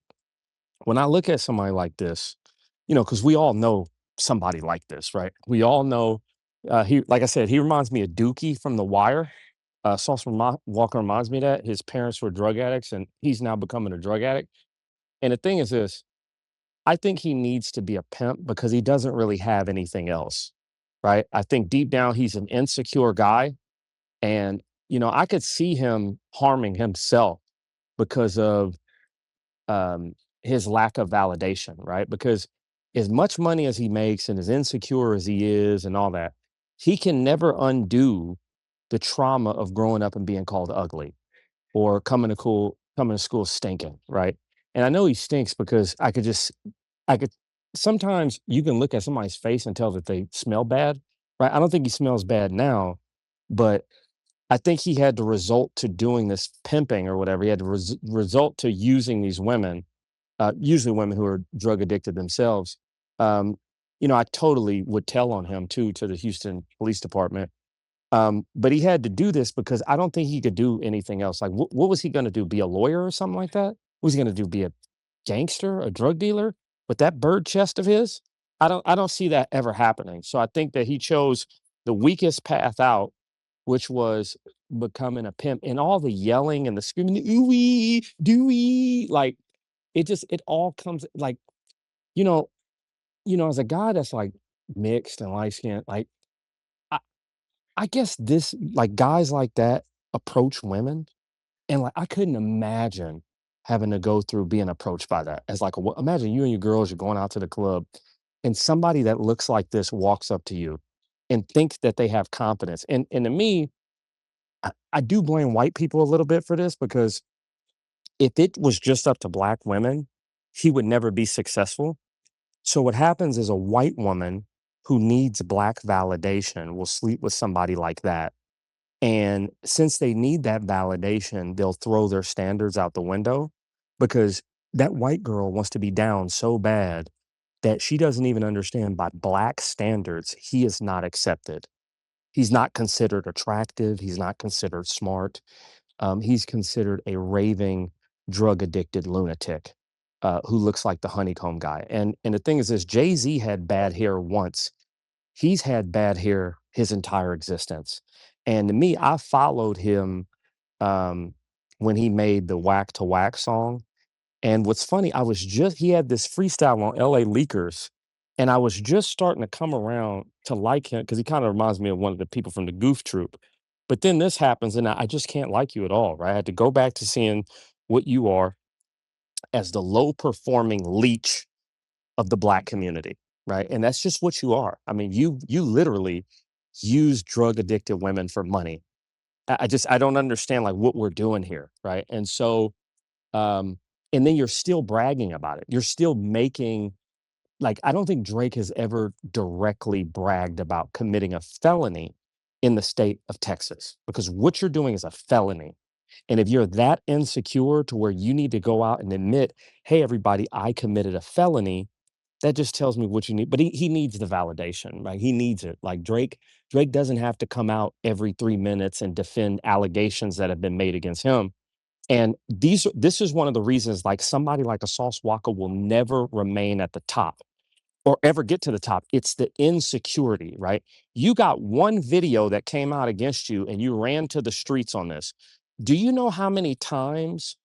When I look at somebody like this, because we all know somebody like this, right? We all know like I said, he reminds me of Dookie from The Wire. Walker reminds me of that. His parents were drug addicts and he's now becoming a drug addict. And the thing is this, I think he needs to be a pimp because he doesn't really have anything else, right? I think deep down he's an insecure guy. And, I could see him harming himself because of um, his lack of validation, right? Because as much money as he makes and as insecure as he is and all that, he can never undo the trauma of growing up and being called ugly or coming to school stinking, right? And I know he stinks because I could sometimes you can look at somebody's face and tell that they smell bad, right? I don't think he smells bad now, but I think he had to result to doing this pimping or whatever. He had to result to using these women, usually women who are drug addicted themselves. Um, I totally would tell on him too to the Houston Police Department. But he had to do this because I don't think he could do anything else. Like, what was he going to do? Be a lawyer or something like that? What was he going to do? Be a gangster, a drug dealer with that bird chest of his? I don't see that ever happening. So I think that he chose the weakest path out, which was becoming a pimp, and all the yelling and the screaming, ooey, dooey, like it all comes like, you know, as a guy that's like mixed and light skinned, like I, I guess this like guys like that approach women, and like I couldn't imagine having to go through being approached by that as like imagine you and your girls are going out to the club and somebody that looks like this walks up to you and thinks that they have confidence. And to me, I do blame white people a little bit for this because if it was just up to black women, he would never be successful. So what happens is a white woman who needs black validation will sleep with somebody like that. And since they need that validation, they'll throw their standards out the window because that white girl wants to be down so bad that she doesn't even understand by black standards, he is not accepted. He's not considered attractive. He's not considered smart. He's considered a raving, drug addicted lunatic who looks like the honeycomb guy. And the thing is this, Jay-Z had bad hair once. He's had bad hair his entire existence. And to me, I followed him um, when he made the Whack to Whack song. And what's funny, he had this freestyle on LA Leakers, and I was just starting to come around to like him because he kind of reminds me of one of the people from the Goof Troop. But then this happens, and I just can't like you at all, right? I had to go back to seeing what you are as the low performing leech of the black community, right? And that's just what you are. I mean, you literally use drug addicted women for money. I don't understand like what we're doing here, right? And so, and then you're still bragging about it. You're still making like I don't think Drake has ever directly bragged about committing a felony in the state of Texas because what you're doing is a felony. And if you're that insecure to where you need to go out and admit, hey, everybody, I committed a felony, that just tells me what you need. But he needs the validation, right? He needs it. Like Drake doesn't have to come out every 3 minutes and defend allegations that have been made against him. And this is one of the reasons like somebody like a Sauce Walka will never remain at the top or ever get to the top. It's the insecurity, right? You got one video that came out against you and you ran to the streets on this. Do you know how many times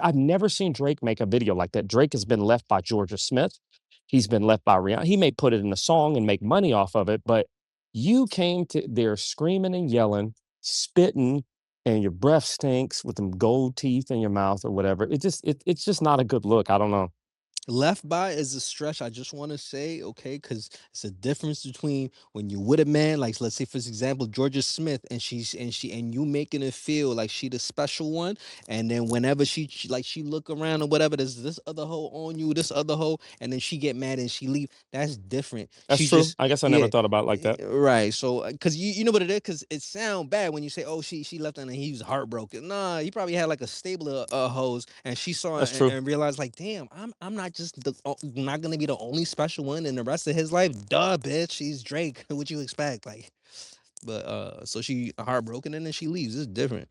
I've never seen Drake make a video like that. Drake has been left by Georgia Smith. He's been left by Rihanna. He may put it in a song and make money off of it, but you came to there screaming and yelling, spitting, and your breath stinks with them gold teeth in your mouth or whatever. It's just not a good look. I don't know. Left by is a stretch. I just want to say, okay, because it's a difference between when you with a man, like let's say for example, Georgia Smith, and and you making it feel like she the special one, and then whenever she look around or whatever, there's this other hoe on you, this other hoe, and then she get mad and she leave. That's different. That's She's true. just I guess I never yeah. thought about it like that. Right, so because you know what it is, because it sound bad when you say, "Oh, she left and he was heartbroken." Nah, he probably had like a stable of hoes, and she saw That's it and, true. and realized like, "Damn, I'm not just not gonna be the only special one in the rest of his life." Duh, bitch, she's Drake. What you expect, like? But so she heartbroken and then she leaves. It's different.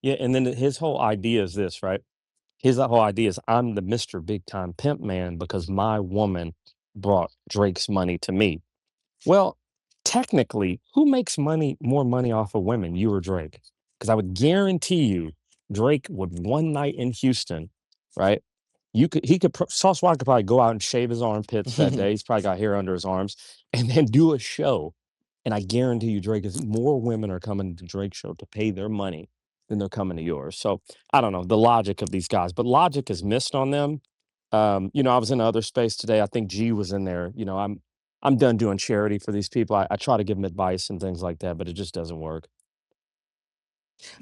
Yeah, and then his whole idea is this, right? His whole idea is I'm the Mr. Big Time Pimp Man because my woman brought Drake's money to me. Well, technically, who makes more money off of women, you or Drake? Because I would guarantee you, Drake would one night in Houston, right? Sauce Walka could probably go out and shave his armpits that day. He's probably got hair under his arms, and then do a show. And I guarantee you, Drake is more women are coming to Drake's show to pay their money than they're coming to yours. So I don't know the logic of these guys, but logic is missed on them. I was in other space today. I think G was in there. I'm done doing charity for these people. I try to give them advice and things like that, but it just doesn't work.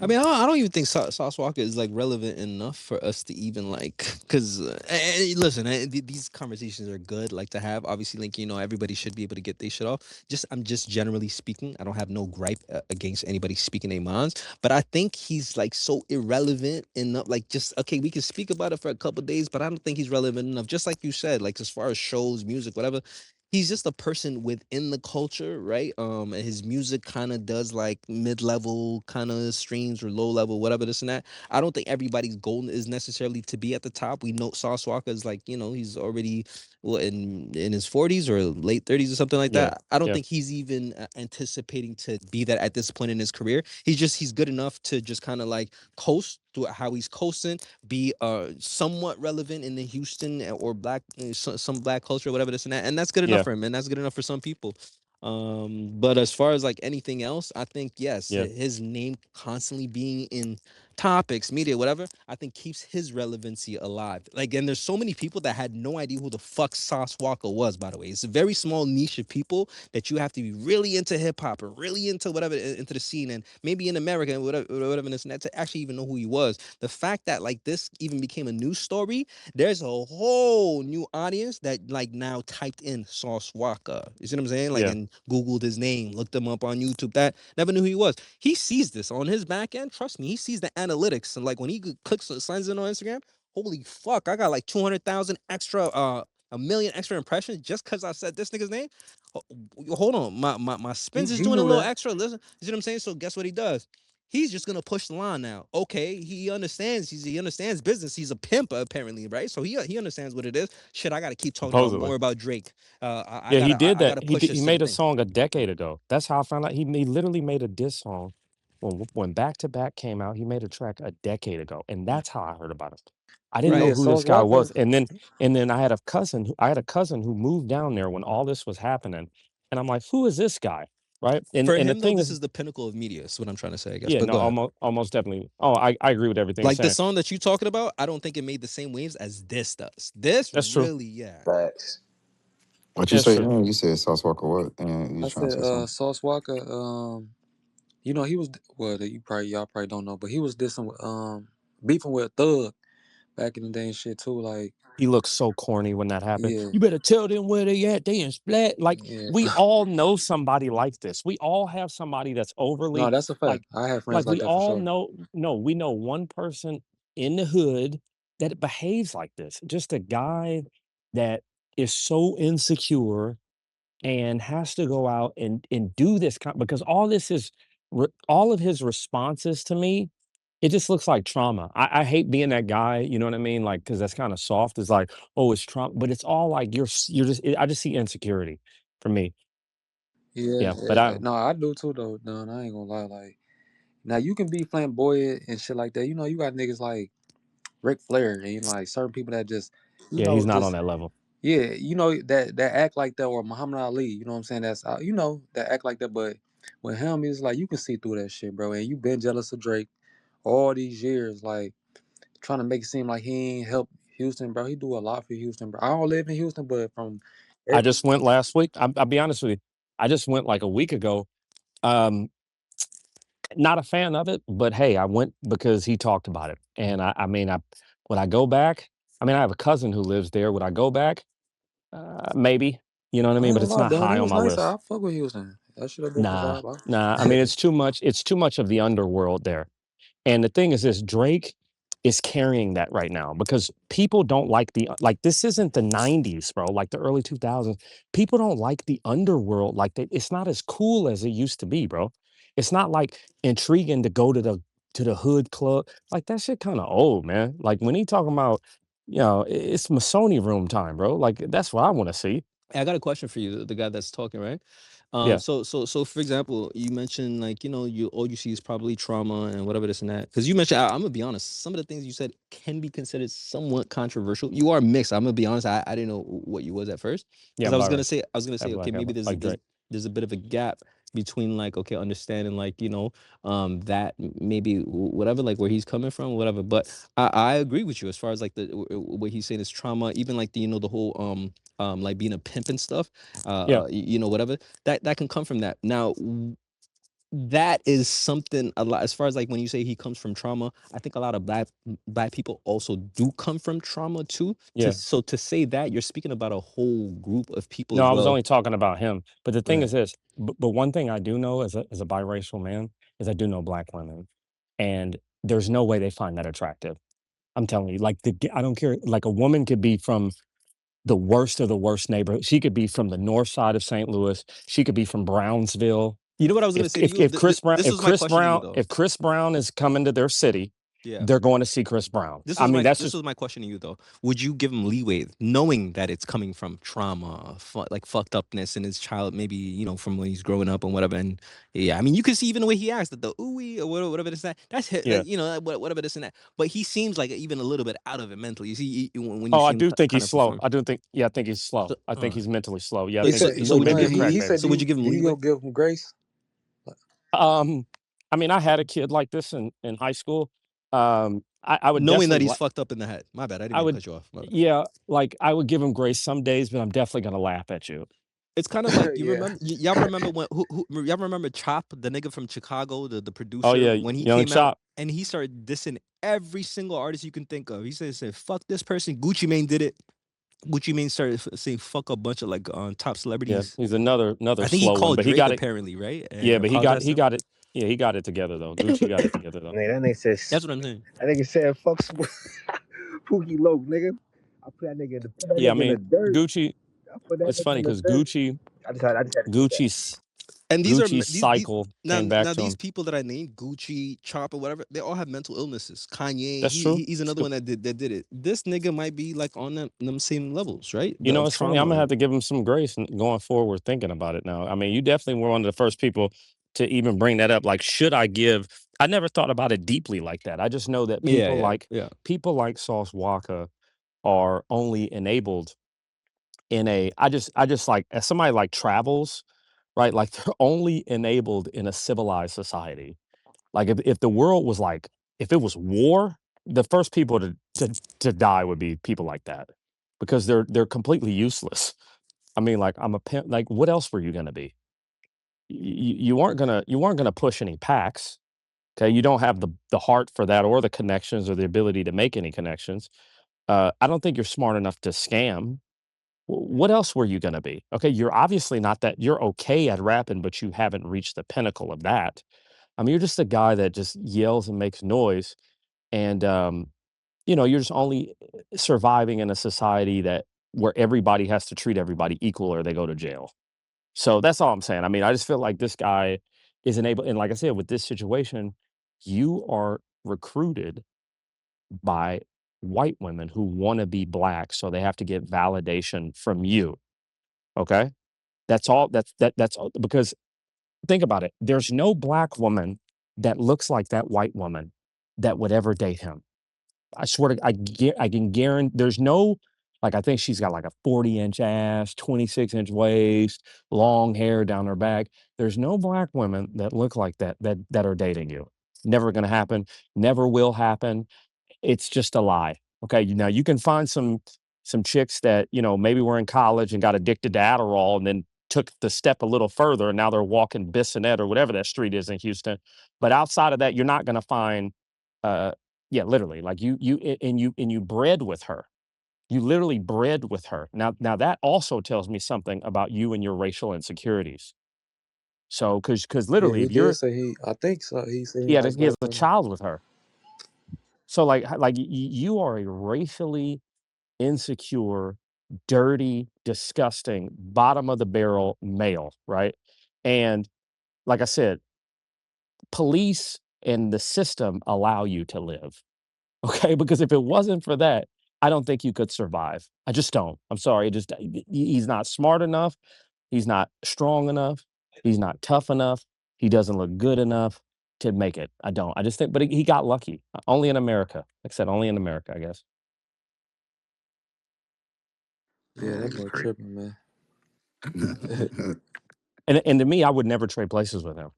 I mean, I don't even think Sauce Walka is like relevant enough for us to even like, because listen, these conversations are good, like to have. Obviously, like everybody should be able to get their shit off. I'm just generally speaking, I don't have no gripe against anybody speaking their minds, but I think he's like so irrelevant enough. Like, just okay, we can speak about it for a couple days, but I don't think he's relevant enough. Just like you said, like as far as shows, music, whatever. He's just a person within the culture, right? And his music kind of does like mid-level kind of streams or low-level, whatever this and that. I don't think everybody's goal is necessarily to be at the top. We know Sauce Walka is like, he's already in his 40s or late 30s or something like Yeah, that. I don't yeah, think he's even anticipating to be that at this point in his career. He's good enough to just kind of like coast to how he's coasting, be somewhat relevant in the Houston or black some black culture, whatever this and that's good enough yeah, for him, and that's good enough for some people. But as far as like anything else, I think yes, yeah, his name constantly being in topics, media, whatever, I think keeps his relevancy alive. Like, and there's so many people that had no idea who the fuck Sauce Walka was, by the way. It's a very small niche of people that you have to be really into hip hop or really into whatever, into the scene, and maybe in America and whatever this and that, to actually even know who he was. The fact that like this even became a news story, there's a whole new audience that like now typed in Sauce Walka. You see what I'm saying? Like, yeah, and Googled his name, looked him up on YouTube. That never knew who he was. He sees this on his back end. Trust me, he sees the analytics. And like when he clicks, signs in on Instagram, holy fuck, I got like 200,000 extra, a million extra impressions just because I said this nigga's name. Hold on, my spins is He doing a knew little that. extra. Listen, you see what I'm saying? So guess what he does? He's just gonna push the line now. Okay, he understands. He understands business. He's a pimp apparently, right? So he understands what it is. Shit, I gotta keep talking about supposedly. more about Drake. I Yeah, he gotta did I that. gotta push He this made certain a thing. song a decade ago. That's how I found out. He literally made a diss song when Back to Back came out. He made a track a decade ago, and that's how I heard about him. I didn't know Right. Yeah, who this Sauce guy Walka. was, and then I had a cousin. I had a cousin who moved down there when all this was happening, and I'm like, who is this guy? Right? And For and the him though, thing this is, is the pinnacle of media. Is what I'm trying to say, I guess. yeah, But no, go ahead. almost definitely. Oh, I agree with everything you're Like the saying. song that you talking about, I don't think it made the same waves as this does. This That's true. really, yeah. Facts. What you That's say? true. You said Sauce Walka what? And you I trying said to say something? Sauce Walka. You know, he was well. Y'all probably don't know, but he was dissing with beefing with Thug back in the day and shit too. Like, He looks so corny when that happened. yeah, You better tell them where they at. They in splat. Like yeah. we all know somebody like this. We all have somebody that's No, overly that's a fact. like I have friends like like we that for all sure. know. No, we know one person in the hood that behaves like this. Just a guy that is so insecure and has to go out and do this because all this is all of his responses to me, it just looks like trauma. I hate being that guy, you know what I mean? Like, because that's kind of soft. It's like, oh, it's trauma, but it's all like you're just. I just see insecurity for me. Yeah, Yeah, but I no, I do too though. No, I ain't gonna lie. Like, now you can be flamboyant and shit like that. You know, you got niggas like Ric Flair and like certain people that just, yeah, he's not on just that level. yeah, that act like that, or Muhammad Ali. You know what I'm saying? That's that act like that. But with him, it's like you can see through that shit, bro. And you been jealous of Drake all these years, like trying to make it seem like he ain't help Houston, bro. He do a lot for Houston, bro. I don't live in Houston, but from I every just went last week. I'll be honest with you. I just went like a week ago. Um, Not a fan of it, but hey, I went because he talked about it. And I mean, would I go back? I mean, I have a cousin who lives there. Would I go back? Maybe. You know what I I mean? ain't But gonna it's lie, not bro. When high he on was my nice, list. I fuck with Houston. That should have been the Nah, vibe. nah. I mean, it's too much. It's too much of the underworld there. And the thing is this, Drake is carrying that right now because people don't like like this isn't the 90s, bro, like the early 2000s. People don't like the underworld like that. It's not as cool as it used to be, bro. It's not like intriguing to go to the hood club. Like that shit kind of old, man. Like when he talking about, it's Masoni room time, bro. Like that's what I want to see. I got a question for you, the guy that's talking, right? Yeah. So for example, you mentioned like you all you see is probably trauma and whatever this and that. Because you mentioned, I'm gonna be honest, some of the things you said can be considered somewhat controversial. You are mixed. I'm gonna be honest. I didn't know what you was at first Yeah, because I'm Byron. I was gonna Half say okay, black, half maybe white, like Drake. there's a bit of a gap between like okay understanding like that maybe whatever like where he's coming from whatever. But I agree with you as far as like what he's saying is trauma, even like the the whole like being a pimp and stuff, Yeah. whatever that can come from that. Now, that is something a lot as far as like when you say he comes from trauma. I think a lot of black people also do come from trauma too. Yeah. So to say that you're speaking about a whole group of people No, as I was well. only talking about him. But the thing Right. is this, but one thing I do know as a biracial man is I do know black women, and there's no way they find that attractive. I'm telling you, like I don't care. Like a woman could be from the worst of the worst neighborhood. She could be from the north side of St. Louis. She could be from Brownsville. You know what I was gonna say to you? This was my question to you though. If Chris Brown is coming to their city, Yeah. they're going to see Chris Brown. I mean, that's This just was my question to you though. Would you give him leeway, knowing that it's coming from trauma, like fucked upness in his child, maybe from when he's growing up and whatever? And yeah, I mean, you can see even the way he acts, that the ooey or whatever this and that. That's yeah. whatever this and that. But he seems like even a little bit out of it mentally. You see, when you Oh, I see him do think kind he's of slow. perform. I think he's slow. So, I think he's mentally slow. Yeah, I He think said, so would you maybe a give him? he crackbaby. said, So would you give him do you leeway? gonna give him grace? Um, I mean, I had a kid like this in high school. I would Knowing that definitely he's like. fucked up in the head. My bad. I didn't I mean to would, cut you off. My bad. yeah, like I would give him grace some days, but I'm definitely gonna laugh at you. It's kind of like you Yeah. remember y'all remember when y'all remember Chop, the nigga from Chicago, the Oh producer, yeah, when he Young came out Chop. and he started dissing every single artist you can think of. He said fuck this person. Gucci Mane did it. Gucci Mane started saying fuck a bunch of like top Yeah, celebrities. he's another I think he slow one, called but he Drake got it. apparently, right? Yeah, And but apologized to he him. got it. Yeah, he got it together though. Gucci got it together though. Nigga, that nigga says That's what I'm saying. that nigga said fuck Pookie Loc, nigga. I put that nigga Yeah, I in the mean dirt. Gucci. I put that It's nigga funny in the because dirt. I just had to say that. Gucci's And Gucci's these cycle now came back now to these him. people that I named, Gucci, Chop, or whatever, they all have mental illnesses. Kanye, That's true. he's another one that did it. This nigga might be like on them same levels, right? You know, Of it's funny. I'm trauma. gonna have to give him some grace going forward, thinking about it now. I mean, you definitely were one of the first people to even bring that up. Like, should I give? I never thought about it deeply like that. I just know that Yeah. people like Sauce Walka are only enabled in a. I just like as somebody like travels, right? Like they're only enabled in a civilized society. Like if the world was like if it was war, the first people to die would be people like that because they're completely useless. I mean, like I'm a pimp. Like what else were you gonna be? you weren't gonna push any packs. Okay, you don't have the heart for that or the connections or the ability to make any connections. I don't think you're smart enough to scam. What else were you gonna be? Okay, you're obviously not that. You're okay at rapping, but you haven't reached the pinnacle of that. I mean, you're just a guy that just yells and makes noise, and you're just only surviving in a society that where everybody has to treat everybody equal or they go to jail. So that's all I'm saying. I mean, I just feel like this guy isn't able, and like I said, with this situation, you are recruited by white women who want to be black, so they have to get validation from you. Okay, that's all. That's all, because think about it. There's no black woman that looks like that white woman that would ever date him. I swear to I can guarantee there's no like I think she's got like a 40-inch ass, 26-inch waist, long hair down her back. There's no black women that look like that are dating you. Never gonna happen, never will happen. It's just a lie. Okay, now you can find some chicks that, maybe were in college and got addicted to Adderall and then took the step a little further and now they're walking Bissonnette or whatever that street is in Houston. But outside of that, you're not gonna find uh yeah, literally. Like you bred with her. You literally bred with her. Now that also tells me something about you and your racial insecurities. So because Yeah, literally he if did you're say I think so. He said he he liked has black a women. child with her. So you are a racially insecure, dirty, disgusting, bottom of the barrel male, right? And like I said, police and the system allow you to live. Okay, because if it wasn't for that, I don't think you could survive. I just don't. I'm sorry. He's not smart enough. He's not strong enough. He's not tough enough. He doesn't look good enough to make it. I don't. I just think, but he got lucky. Only in America. Like I said, only in America, I guess. Yeah, that boy tripping, man. And to me, I would never trade places with him.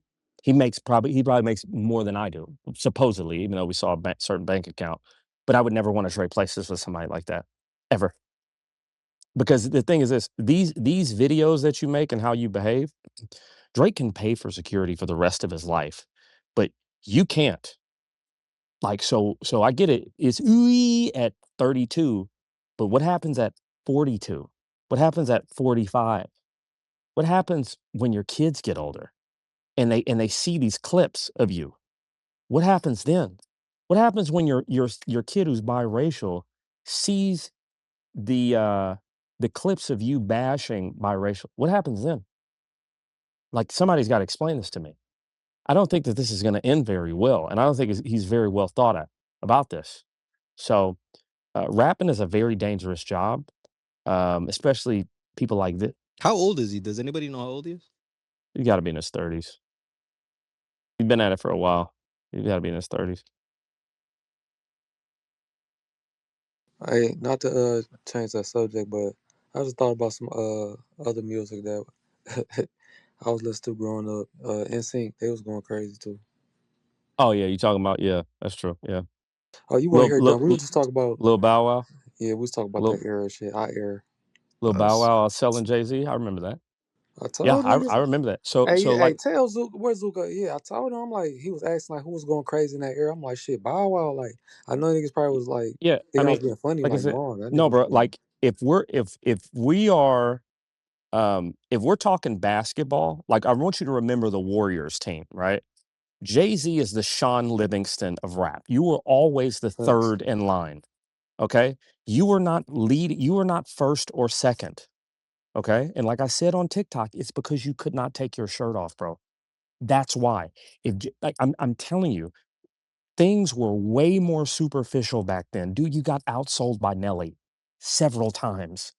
He probably makes more than I do, supposedly, even though we saw a certain bank account. But I would never want to trade places with somebody like that ever. Because the thing is this, these videos that you make and how you behave, Drake can pay for security for the rest of his life, but you can't. Like, so I get it. It's ooey at 32, but what happens at 42? What happens at 45? What happens when your kids get older and they see these clips of you? What happens then? What happens when your kid who's biracial sees the clips of you bashing biracial? What happens then? Like, somebody's got to explain this to me. I don't think that this is going to end very well, and I don't think he's very well thought out about this. So, rapping is a very dangerous job, especially people like this. How old is he? Does anybody know how old he is? You got to be in his 30s. He's been at it for a while. You got to be in his 30s. Hey, not to change that subject, but I just thought about some other music that I was listening to growing up. NSYNC, they was going crazy too. Oh yeah, you talking about, yeah, that's true. Yeah, Oh, you want to little hear little, John? We were just talking about, little Bow Wow, yeah, we was talking about little that era shit, our era. little Bow Us. Wow selling Jay-Z. I remember that. I Yeah, told I niggas, remember that. So hey, so hey, like tell Zook, where's Zook at? Yeah, I told him, I'm like, he was asking like who was going crazy in that era. I'm like, shit, Bow Wow. Like, I know niggas probably was like, yeah, I thinking I was mean, being funny. like I Like, said, no, that no, nigga was bro. going. Like if we're talking basketball, like I want you to remember the Warriors team, right? Jay-Z is the Sean Livingston of rap. You were always the Thanks. third in line. Okay. You were not you were not first or second. Okay. And like I said on TikTok, it's because you could not take your shirt off, bro. That's why. Like I'm telling you, things were way more superficial back then. Dude, you got outsold by Nelly several times.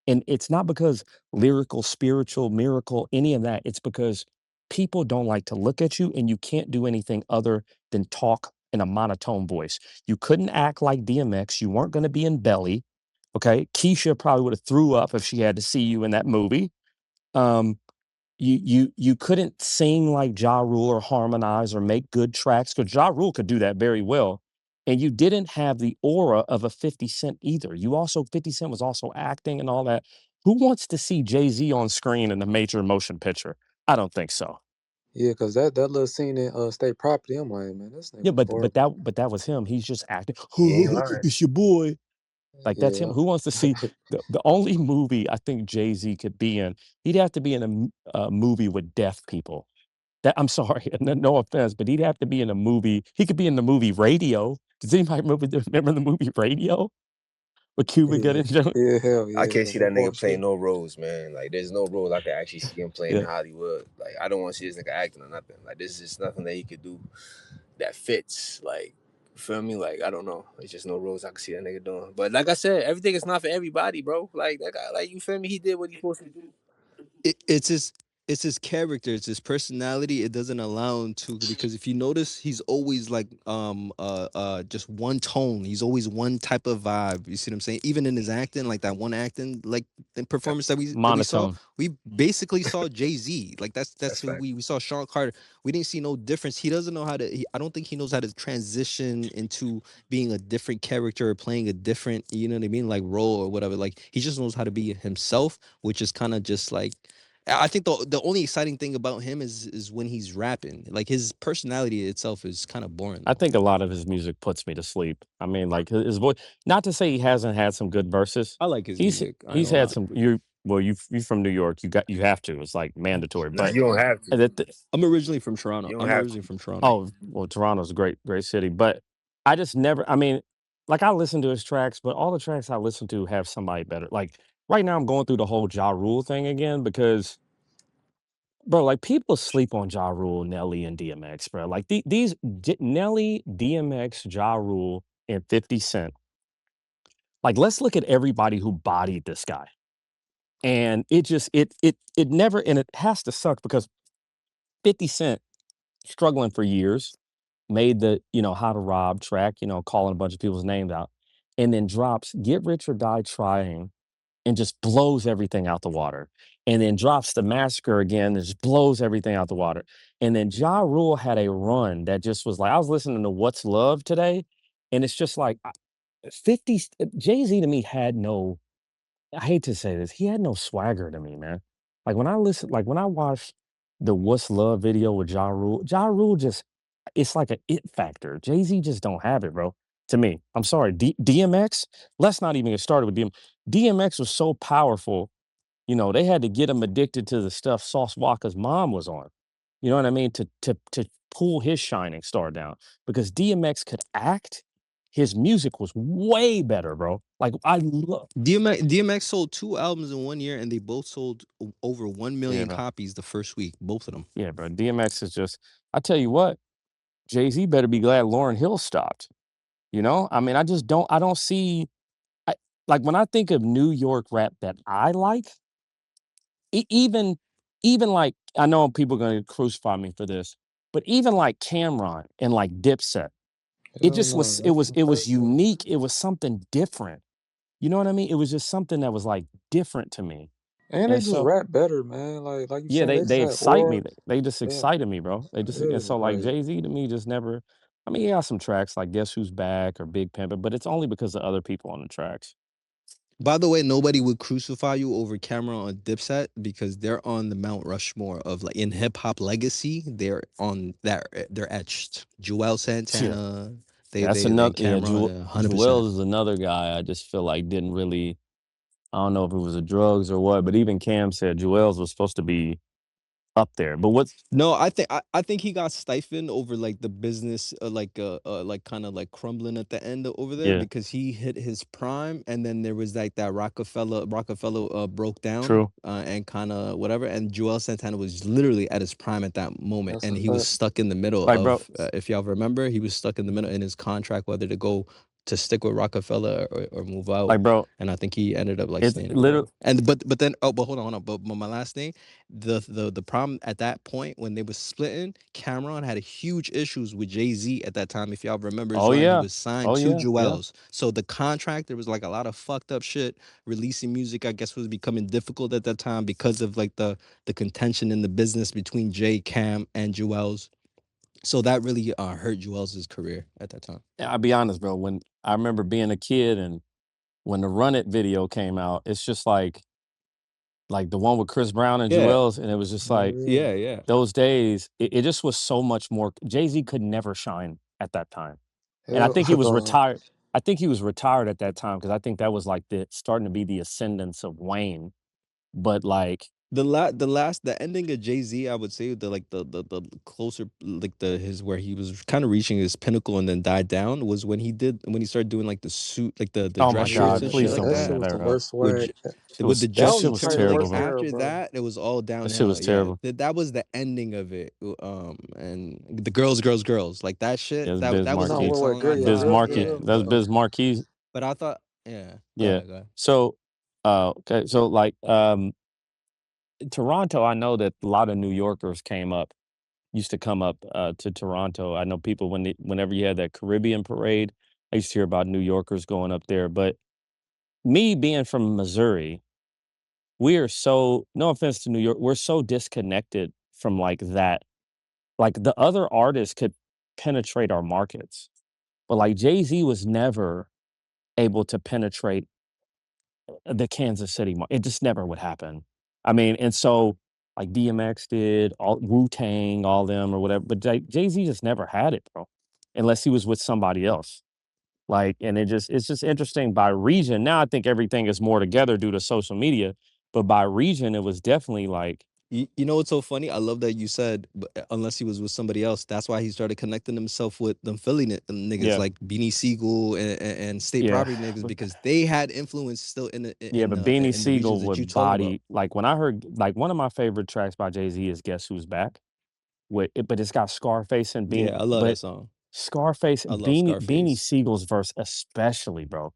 And it's not because lyrical, spiritual, miracle, any of that. It's because people don't like to look at you and you can't do anything other than talk in a monotone voice. You couldn't act like DMX. You weren't going to be in Belly. Okay. Keisha probably would have threw up if she had to see you in that movie. Um, you couldn't sing like Ja Rule or harmonize or make good tracks because Ja Rule could do that very well. And you didn't have the aura of a 50 Cent either. 50 Cent was also acting and all that. Who wants to see Jay-Z on screen in a major motion picture? I don't think so. Yeah, cause that little scene in State Property, I'm like, man, this Yeah, nigga but horrible. that was him. He's just acting. He ain't lying. It's your boy. Like that's him. Yeah, Who wants to see the only movie I think Jay-Z could be in? He'd have to be in a movie with deaf people. That I'm sorry, no offense, but he'd have to be in a movie. He could be in the movie Radio. Does anybody remember the movie Radio with Cuba yeah, Gooding Jones? yeah, hell I yeah, can't the see that football nigga playing shit. no roles, man. Like, there's no role I could actually see him playing in Yeah, Hollywood. Like, I don't want to see this nigga acting or nothing. Like, this is nothing that he could do that fits. Like, you feel me? Like, I don't know. It's just no roles I can see that nigga doing. But like I said, everything is not for everybody, bro. Like that guy, like you feel me? He did what he supposed to do. It's his character, it's his personality. It doesn't allow him to, because if you notice, he's always like just one tone. He's always one type of vibe. You see what I'm saying? Even in his acting, like that one acting, like the performance that we saw, monotone. we basically saw Jay-Z. Like that's That's who fact. we saw Sean Carter. We didn't see no difference. He doesn't know how to. I don't think he knows how to transition into being a different character or playing a different, you know what I mean, like role or whatever. Like he just knows how to be himself, which is kind of just like. I think the only exciting thing about him is when he's rapping. Like his personality itself is kind of boring I though. think a lot of his music puts me to sleep. I mean, like his voice. Not to say he hasn't had some good verses. I like his He's music. I ain't he's gonna had lie. some. You from New York. You have to. It's like mandatory. Nah, But you don't have to. that I'm originally from Toronto. You don't I'm have originally to. from Toronto. oh well, Toronto's a great city. But I just never. I mean, like I listen to his tracks, but all the tracks I listen to have somebody better. Like right now, I'm going through the whole Ja Rule thing again because bro, like people sleep on Ja Rule, Nelly, and DMX, bro. Like Nelly, DMX, Ja Rule, and 50 Cent. Like, let's look at everybody who bodied this guy. And it just it never and it has to suck because 50 Cent struggling for years, made the, How to Rob track, calling a bunch of people's names out, and then drops Get Rich or Die Trying and just blows everything out the water. And then drops the massacre again and just blows everything out the water. And then Ja Rule had a run that just was like, I was listening to What's Love today, and it's just like 50 Jay-Z to me had no, I hate to say this, he had no swagger to me, man. Like when I watched the What's Love video with Ja Rule just it's like a it factor. Jay-Z just don't have it, bro. To me. I'm sorry. DMX, let's not even get started with DMX was so powerful, they had to get him addicted to the stuff Sauce Walka's mom was on. You know what I mean? To pull his shining star down because DMX could act. His music was way better, bro. Like I love DMX sold 2 albums in 1 year, and they both sold over 1 Yeah, million bro. copies the first week. Both of them. Yeah, bro. DMX is just I tell you what, Jay-Z better be glad Lauren Hill stopped. I mean, I don't see I, like when I think of New York rap that I like, even like I know people are gonna crucify me for this, but even like Cameron and like Dipset, it Hell just no, was that's my it was person. unique. It was something different. You know what I mean? It was just something that was like different to me. And they And just so rap better, man. Like you yeah, saying, they just they had excite me. aura. They just Yeah, excited me, bro. They just yeah, and so like like Jay-Z to me just never I mean, he got some tracks like Guess Who's Back or Big Pimpin', but it's only because of other people on the tracks. By the way, nobody would crucify you over Cameron or Dipset because they're on the Mount Rushmore of like in hip hop legacy. They're on that. They're etched. Joel Yeah. Santana. That's They another Cameron. 100%. Jewels is another guy I just feel like didn't really I don't know if it was the drugs or what, but even Cam said Jewels was supposed to be up there. But what's No, I think he got stifled over like the business, like kind of like crumbling at the end over there yeah, because he hit his prime, and then there was like that Rockefeller broke down, true. and kind of whatever, and Joel Santana was literally at his prime at that moment, that's and a he was fact. stuck in the middle Like bro, of, if y'all remember, he was stuck in the middle in his contract whether to go to stick with Rockefeller or move out, like bro, and I think he ended up like it's staying or whatever. literally And but then but hold on, but my last thing, the problem at that point when they was splitting, Cameron had a huge issues with Jay-Z at that time. If y'all remember his oh line, he yeah. was signed Oh to yeah, yeah. Jewels. So the contract, there was like a lot of fucked up shit. Releasing music, I guess, was becoming difficult at that time because of like the contention in the business between Jay, Cam, and Jewels. So that really hurt Jewels' career at that time. I'll be honest, bro. When I remember being a kid and when the Run It video came out, it's just like like the one with Chris Brown and Yeah. Jewels, and it was just like Yeah, yeah. those days. It just was so much more. Jay-Z could never shine at that time, and I Hell think he was no. retired. I think he was retired at that time because I think that was like the starting to be the ascendance of Wayne. But like, The ending of Jay-Z, I would say the closer like his where he was kind of reaching his pinnacle and then died down was when he started doing like the suit, like the oh my dress shirts God, and Yeah, shit please like don't that bring that. shit that was the era up. worst With swag. with the That That was shit Justin was probably the Timberlake terrible, worst bro. era, after bro. that, it was all That shit was downhill. Yeah, terrible. that was the ending of it. And the girls, like that Yeah, shit. it's That Biz was a No, good Markie. wait, song, I girl, yeah, Biz thought. Markie. Yeah, That's girl. Biz Markie. but I thought, yeah. Go Yeah. ahead, go ahead. So, okay. So like, Toronto, I know that a lot of New Yorkers used to come up to Toronto. I know people whenever you had that Caribbean parade, I used to hear about New Yorkers going up there. But me being from Missouri, we are so, no offense to New York, we're so disconnected from like that. Like the other artists could penetrate our markets, but like Jay-Z was never able to penetrate the Kansas City market. It just never would happen. I mean, and so like DMX did, all Wu-Tang, all them or whatever, but Jay-Z just never had it, bro, unless he was with somebody else. Like, and it's just interesting by region. Now I think everything is more together due to social media, but by region, it was definitely like, You know what's so funny? I love that you said unless he was with somebody else. That's why he started connecting himself with them niggas yeah, like Beanie Siegel and State yeah, Property niggas because they had influence still in yeah. But Beanie in the regions Siegel that you would talking about. body like when I heard like one of my favorite tracks by Jay Z is "Guess Who's Back." With it, but it's got Scarface and Beanie, Yeah, I love that but song. Scarface, I love Beanie Scarface. Siegel's verse especially, bro.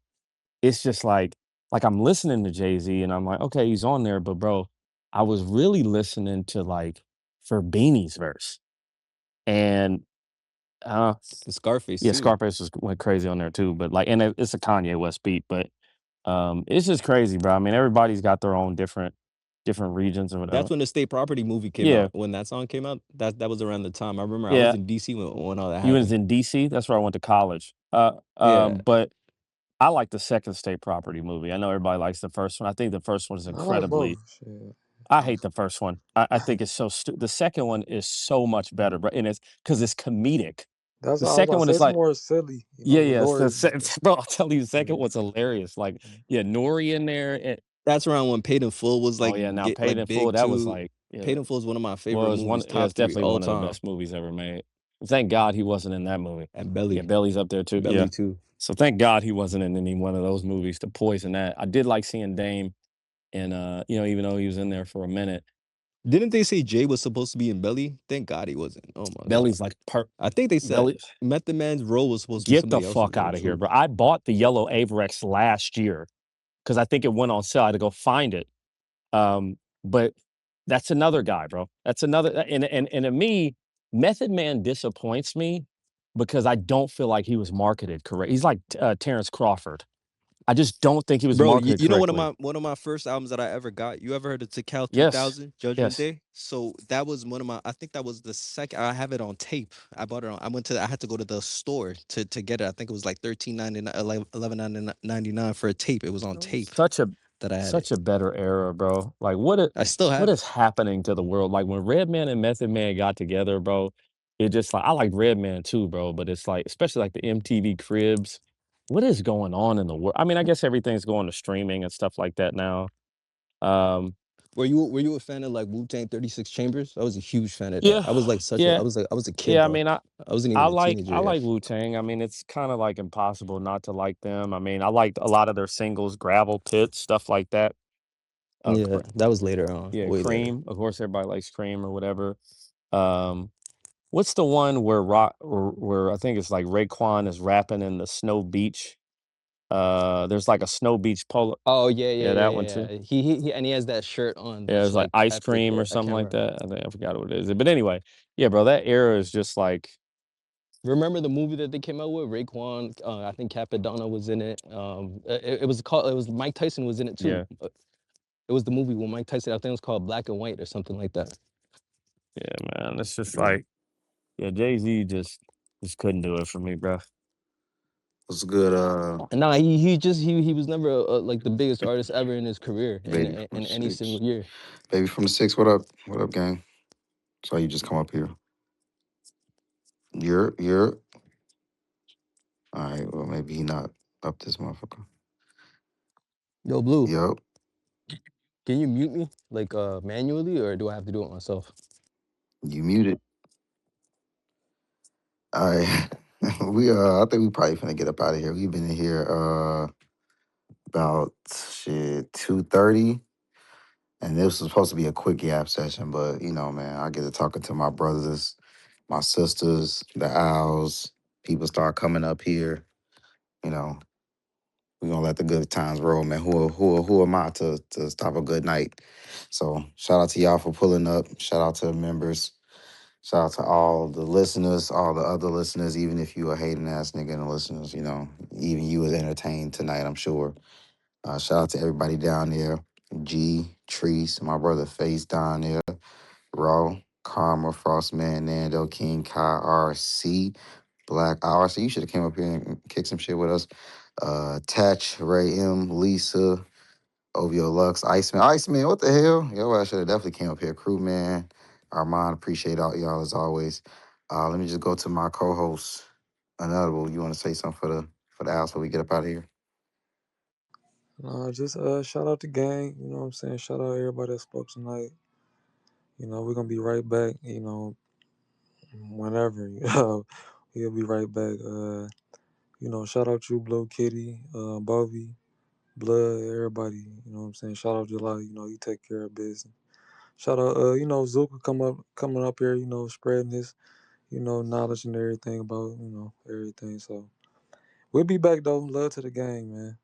It's just like I'm listening to Jay-Z and I'm like, okay, he's on there, but bro, I was really listening to like for Beanie's verse. And uh And Scarface yeah, too. Scarface went crazy on there too, but like and it's a Kanye West beat, but it's just crazy, bro. I mean, everybody's got their own different regions or That's whatever. when the State Property movie came Yeah, out. When that song came out, that was around the time. I remember I was yeah. in DC when all that You was happened. in DC. That's where I went to college. Yeah. But I like the second State Property movie. I know everybody likes the first one. I think the first one is I like both. incredibly. Shit. I hate the first one. I think it's so the second one is so much better, bro, and it's because it's comedic. That's The what I was about second to one say. is It's like, more silly, yeah, the yes, Nori. bro. I'll tell you, the second Yeah. one's hilarious. Like, yeah, Nori in there. And, That's around when Paid in Full was oh like yeah, now Paid in Full. big That was too. like, yeah, Paid in Full is one of my favorite was one. movies, Yeah, it's top 3 definitely all one of the time. best movies ever made. Thank God he wasn't in that movie. And Yeah, Belly. Belly's up there too. Yeah. Belly too. So thank God he wasn't in any one of those movies to poison that. I did like seeing Dame and even though he was in there for a minute. Didn't they say Jay was supposed to be in Belly? Thank God he wasn't. Oh my God. Belly's like I think they said Belly. Method Man's role was supposed to be Get the somebody else's fuck role out of here, too. bro. I bought the yellow Averex last year because I think it went on sale. I had to go find it. But that's another guy, bro. That's another and to me, Method Man disappoints me because I don't feel like he was marketed correct. He's like Terrence Crawford. I just don't think he was Bro, marketed you know correctly. one of my first albums that I ever got. You ever heard of Tikal Yes. 2000 Judgment Yes. Day? So that was one of my. I think that was the second. I have it on tape. I bought it on. I had to go to the store to get it. I think it was like $13.99, $11.99 for a tape. It was on tape that I had it. Such a better era, bro. Like I still what have it. is happening to the world? Like when Redman and Method Man got together, bro, it just like I like Redman too, bro, but it's like especially like the MTV Cribs. What is going on in the world? I mean, I guess everything's going to streaming and stuff like that now. Um, Were you a fan of like Wu-Tang 36 Chambers? I was a huge fan of that. yeah, I was like such a yeah, I was a kid yeah. I though. mean, I wasn't even a I teenager yet. like Wu Tang. I mean, it's kind of like impossible not to like them. I mean, I liked a lot of their singles, Gravel Pit, stuff like that. Yeah, that was later on, Yeah, way later. Cream. Of course, everybody likes Cream or whatever. Um, what's the one where where I think it's like Raekwon is rapping in the Snow Beach? There's like a Snow Beach polo. Oh yeah, yeah, Yeah, that yeah, one yeah. too. He and he has that shirt on Yeah, that's it's like like ice after cream or I something can't like remember. that. I forgot what it is. But anyway, yeah, bro, that era is just like, Remember the movie that they came out with? Raekwon, I think Capadonna was in it. It was Mike Tyson was in it too. yeah, It was the movie with Mike Tyson. I think it was called Black and White or something like that. yeah, man. It's just like, yeah, Jay-Z just couldn't do it for me, bro. What's good, Nah, he was never like the biggest artist ever in his career baby from the in any six? single year. Baby from the six, what up? What up, gang? So you just come up here. You're all right, well maybe he not up this motherfucker. Yo, Blue, Yup. can you mute me like manually, or do I have to do it myself? You muted. All right. I think we probably finna get up out of here. We've been in here about shit 2:30. And this was supposed to be a quick yap session, but you know, man, I get to talking to my brothers, my sisters, the owls. People start coming up here. You know, we're gonna let the good times roll, man. Who am I to stop a good night? So shout out to y'all for pulling up. Shout out to the members. Shout out to all the listeners, all the other listeners, even if you a hating ass nigga and the listeners, you know, even you was entertained tonight, I'm sure. Shout out to everybody down there. G, Treese, my brother Face down there. Raw, Karma, Frostman, Nando, King, Kai, RC, Black RC. You should have came up here and kicked some shit with us. Tatch, Ray M, Lisa, OVO Lux, Iceman. Iceman, what the hell? Yo, I should have definitely came up here. Crewman, Armand, appreciate all y'all as always. Let me just go to my co-host, Another. You want to say something for the house before we get up out of here? Just shout out the gang. You know what I'm saying? Shout out everybody that spoke tonight. You know, we're gonna be right back. You know, whenever. We'll be right back. You know, shout out you, Blue Kitty, Bovie, Blood, everybody. You know what I'm saying? Shout out July. You know, you take care of business. Shout out, you know, Zuka coming up here. You know, spreading his, you know, knowledge and everything about, you know, everything. So we'll be back though. Love to the gang, man.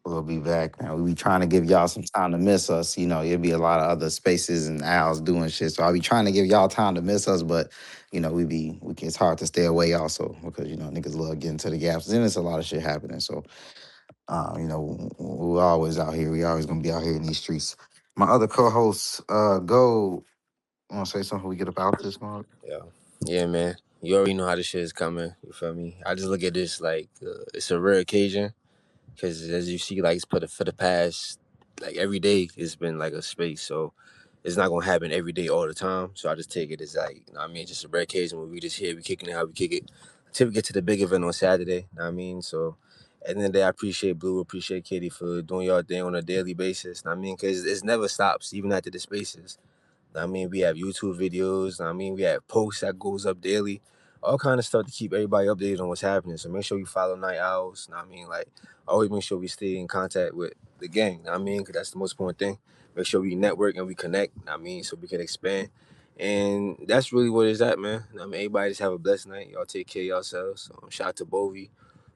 We'll be back, man. We be trying to give y'all some time to miss us. You know, it'll be a lot of other spaces and owls doing shit. So I'll be trying to give y'all time to miss us, but you know, it's hard to stay away also because you know niggas love getting to the gaps. Then it's a lot of shit happening. So you know, we're always out here. We always gonna be out here in these streets. My other co-host, Go, wanna say something before we get up out this month? Yeah, man. You already know how this shit is coming. You feel me? I just look at this like it's a rare occasion because as you see, like it's for the past like every day it's been like a space. So it's not gonna happen every day all the time. So I just take it as like, you know what I mean, just a rare occasion where we just here, we kicking it how we kick it until we get to the big event on Saturday. You know what I mean? So at the end of the day, I appreciate Blue, appreciate Kitty for doing y'all thing on a daily basis. You know what I mean? Because it never stops, even after the spaces. I mean, we have YouTube videos. I mean, we have posts that goes up daily, all kind of stuff to keep everybody updated on what's happening. So make sure you follow Night Owls. I mean, like always make sure we stay in contact with the gang. I mean, because that's the most important thing. Make sure we network and we connect. I mean, so we can expand. And that's really what it's at, man. I mean, everybody just have a blessed night. Y'all take care of yourselves. Shout out to Bovie.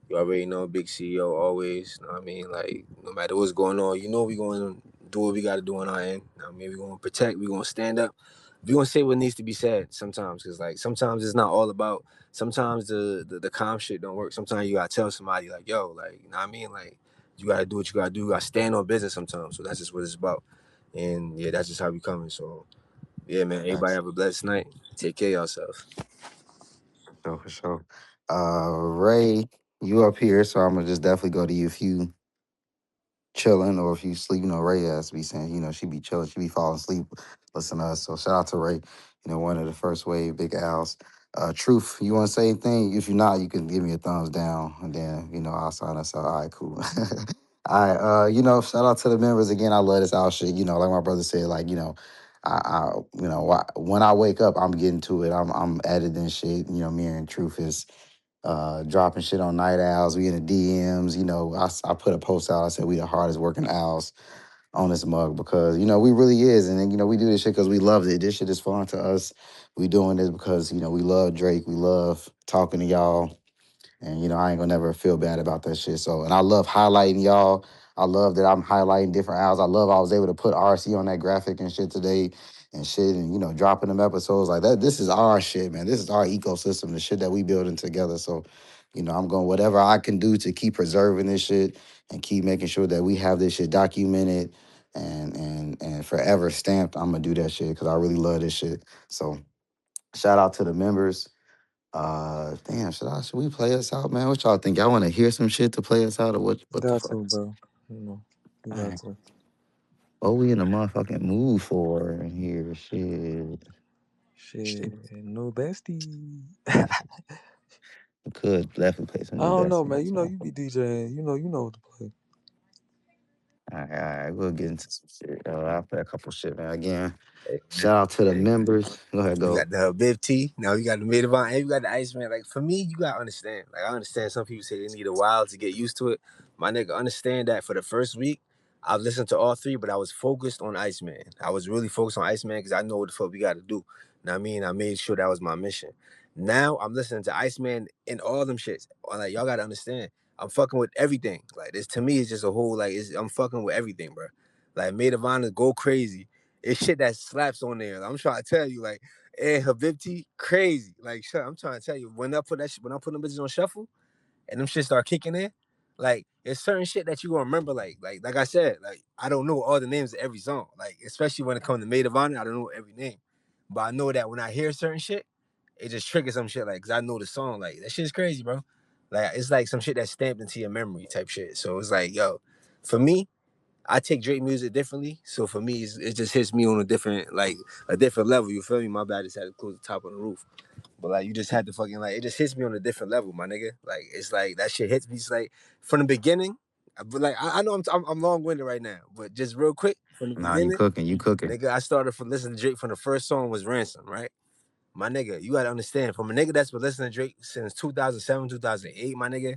You already know, big CEO always. You know what I mean? Like, no matter what's going on, you know we going to do what we got to do on our end. You know what I mean? We're going to protect. We're going to stand up. We're going to say what needs to be said sometimes. Because, like, sometimes it's not all about, sometimes the calm shit don't work. Sometimes you got to tell somebody, like, yo, like, you know what I mean? Like, you got to do what you got to do. You got to stand on business sometimes. So that's just what it's about. And, yeah, that's just how we coming. So, yeah, man, everybody Thanks. have a blessed night. Take care of yourself. For sure. Ray, you up here, so I'm gonna just definitely go to you if you chilling or if you sleep. You know, Ray has to be saying, you know, she be chilling, she be falling asleep, listen to us. So shout out to Ray, you know, one of the first wave big owls. Truth, you want to say anything? If you're not, you can give me a thumbs down, and then you know I'll sign us out. All right, cool. All right, you know, shout out to the members again. I love this owl shit. You know, like my brother said, like you know, you know, when I wake up, I'm getting to it. I'm editing shit. You know, me and Truth is dropping shit on Night Owls. We in the DMs. You know, I put a post out. I said we the hardest working owls on this mug because you know we really is, and then, you know we do this shit because we loved it. This shit is fun to us. We doing this because you know we love Drake. We love talking to y'all. And you know, I ain't gonna never feel bad about that shit. So, and I love highlighting y'all. I love that I'm highlighting different owls. I love I was able to put RC on that graphic and shit today and shit and you know, dropping them episodes like that. This is our shit, man. This is our ecosystem, the shit that we building together. So, you know, I'm going whatever I can do to keep preserving this shit and keep making sure that we have this shit documented and forever stamped. I'm gonna do that shit because I really love this shit. So shout out to the members. Damn, should we play us out, man? What y'all think? Y'all want to hear some shit to play us out, or what the Got fuck? to, bro. You know, you All got right. to. What we in the motherfucking mood for in here? Shit. Shit, no bestie. We could definitely play some I new don't know, best. man. You know, you be DJing. You know what to play. All right, we'll get into some shit. I'll play a couple shit, man. Again, Hey, man. shout out to the Hey, members. Go ahead, you go. got the Bib T. Now you got the Maidavon, and you got the Iceman. Like for me, you gotta understand. Like I understand some people say they need a while to get used to it. My nigga, understand that for the first week, I've listened to all three, but I was focused on Iceman. I was really focused on Iceman because I know what the fuck we gotta do. Know what I mean, I made sure that was my mission. Now I'm listening to Iceman and all them shits. Like y'all gotta understand. I'm fucking with everything. Like this to me is just a whole I'm fucking with everything, bro. Like Maidavon go crazy. It's shit that slaps on there. I'm trying to tell you, like. And Habibti, crazy. Like, shit, I'm trying to tell you, when I put them bitches on shuffle and them shit start kicking in, like, it's certain shit that you gonna remember. Like I said, like, I don't know all the names of every song. Like, especially when it comes to Maid of Honor, I don't know every name. But I know that when I hear certain shit, it just triggers some shit. Like, cause I know the song. Like, that shit's crazy, bro. Like, it's like some shit that's stamped into your memory type shit. So it's like, yo, for me, I take Drake music differently, so for me, it just hits me on a different level. You feel me? My bad, just had to close the top of the roof, but like you just had to fucking like it just hits me on a different level, my nigga. Like it's like that shit hits me. It's like from the beginning, but like I know I'm long winded right now, but just real quick from the Nah, you beginning, cooking, you cooking. nigga, I started from listening to Drake from the first song was Ransom, right? My nigga, you gotta understand, from a nigga that's been listening to Drake since 2007, 2008, my nigga.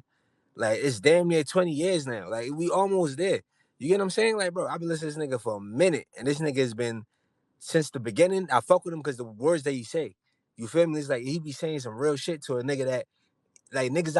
Like it's damn near 20 years now. Like we almost there. You get what I'm saying? Like, bro, I've been listening to this nigga for a minute, and this nigga has been since the beginning. I fuck with him because the words that he say. You feel me? It's like he be saying some real shit to a nigga that like niggas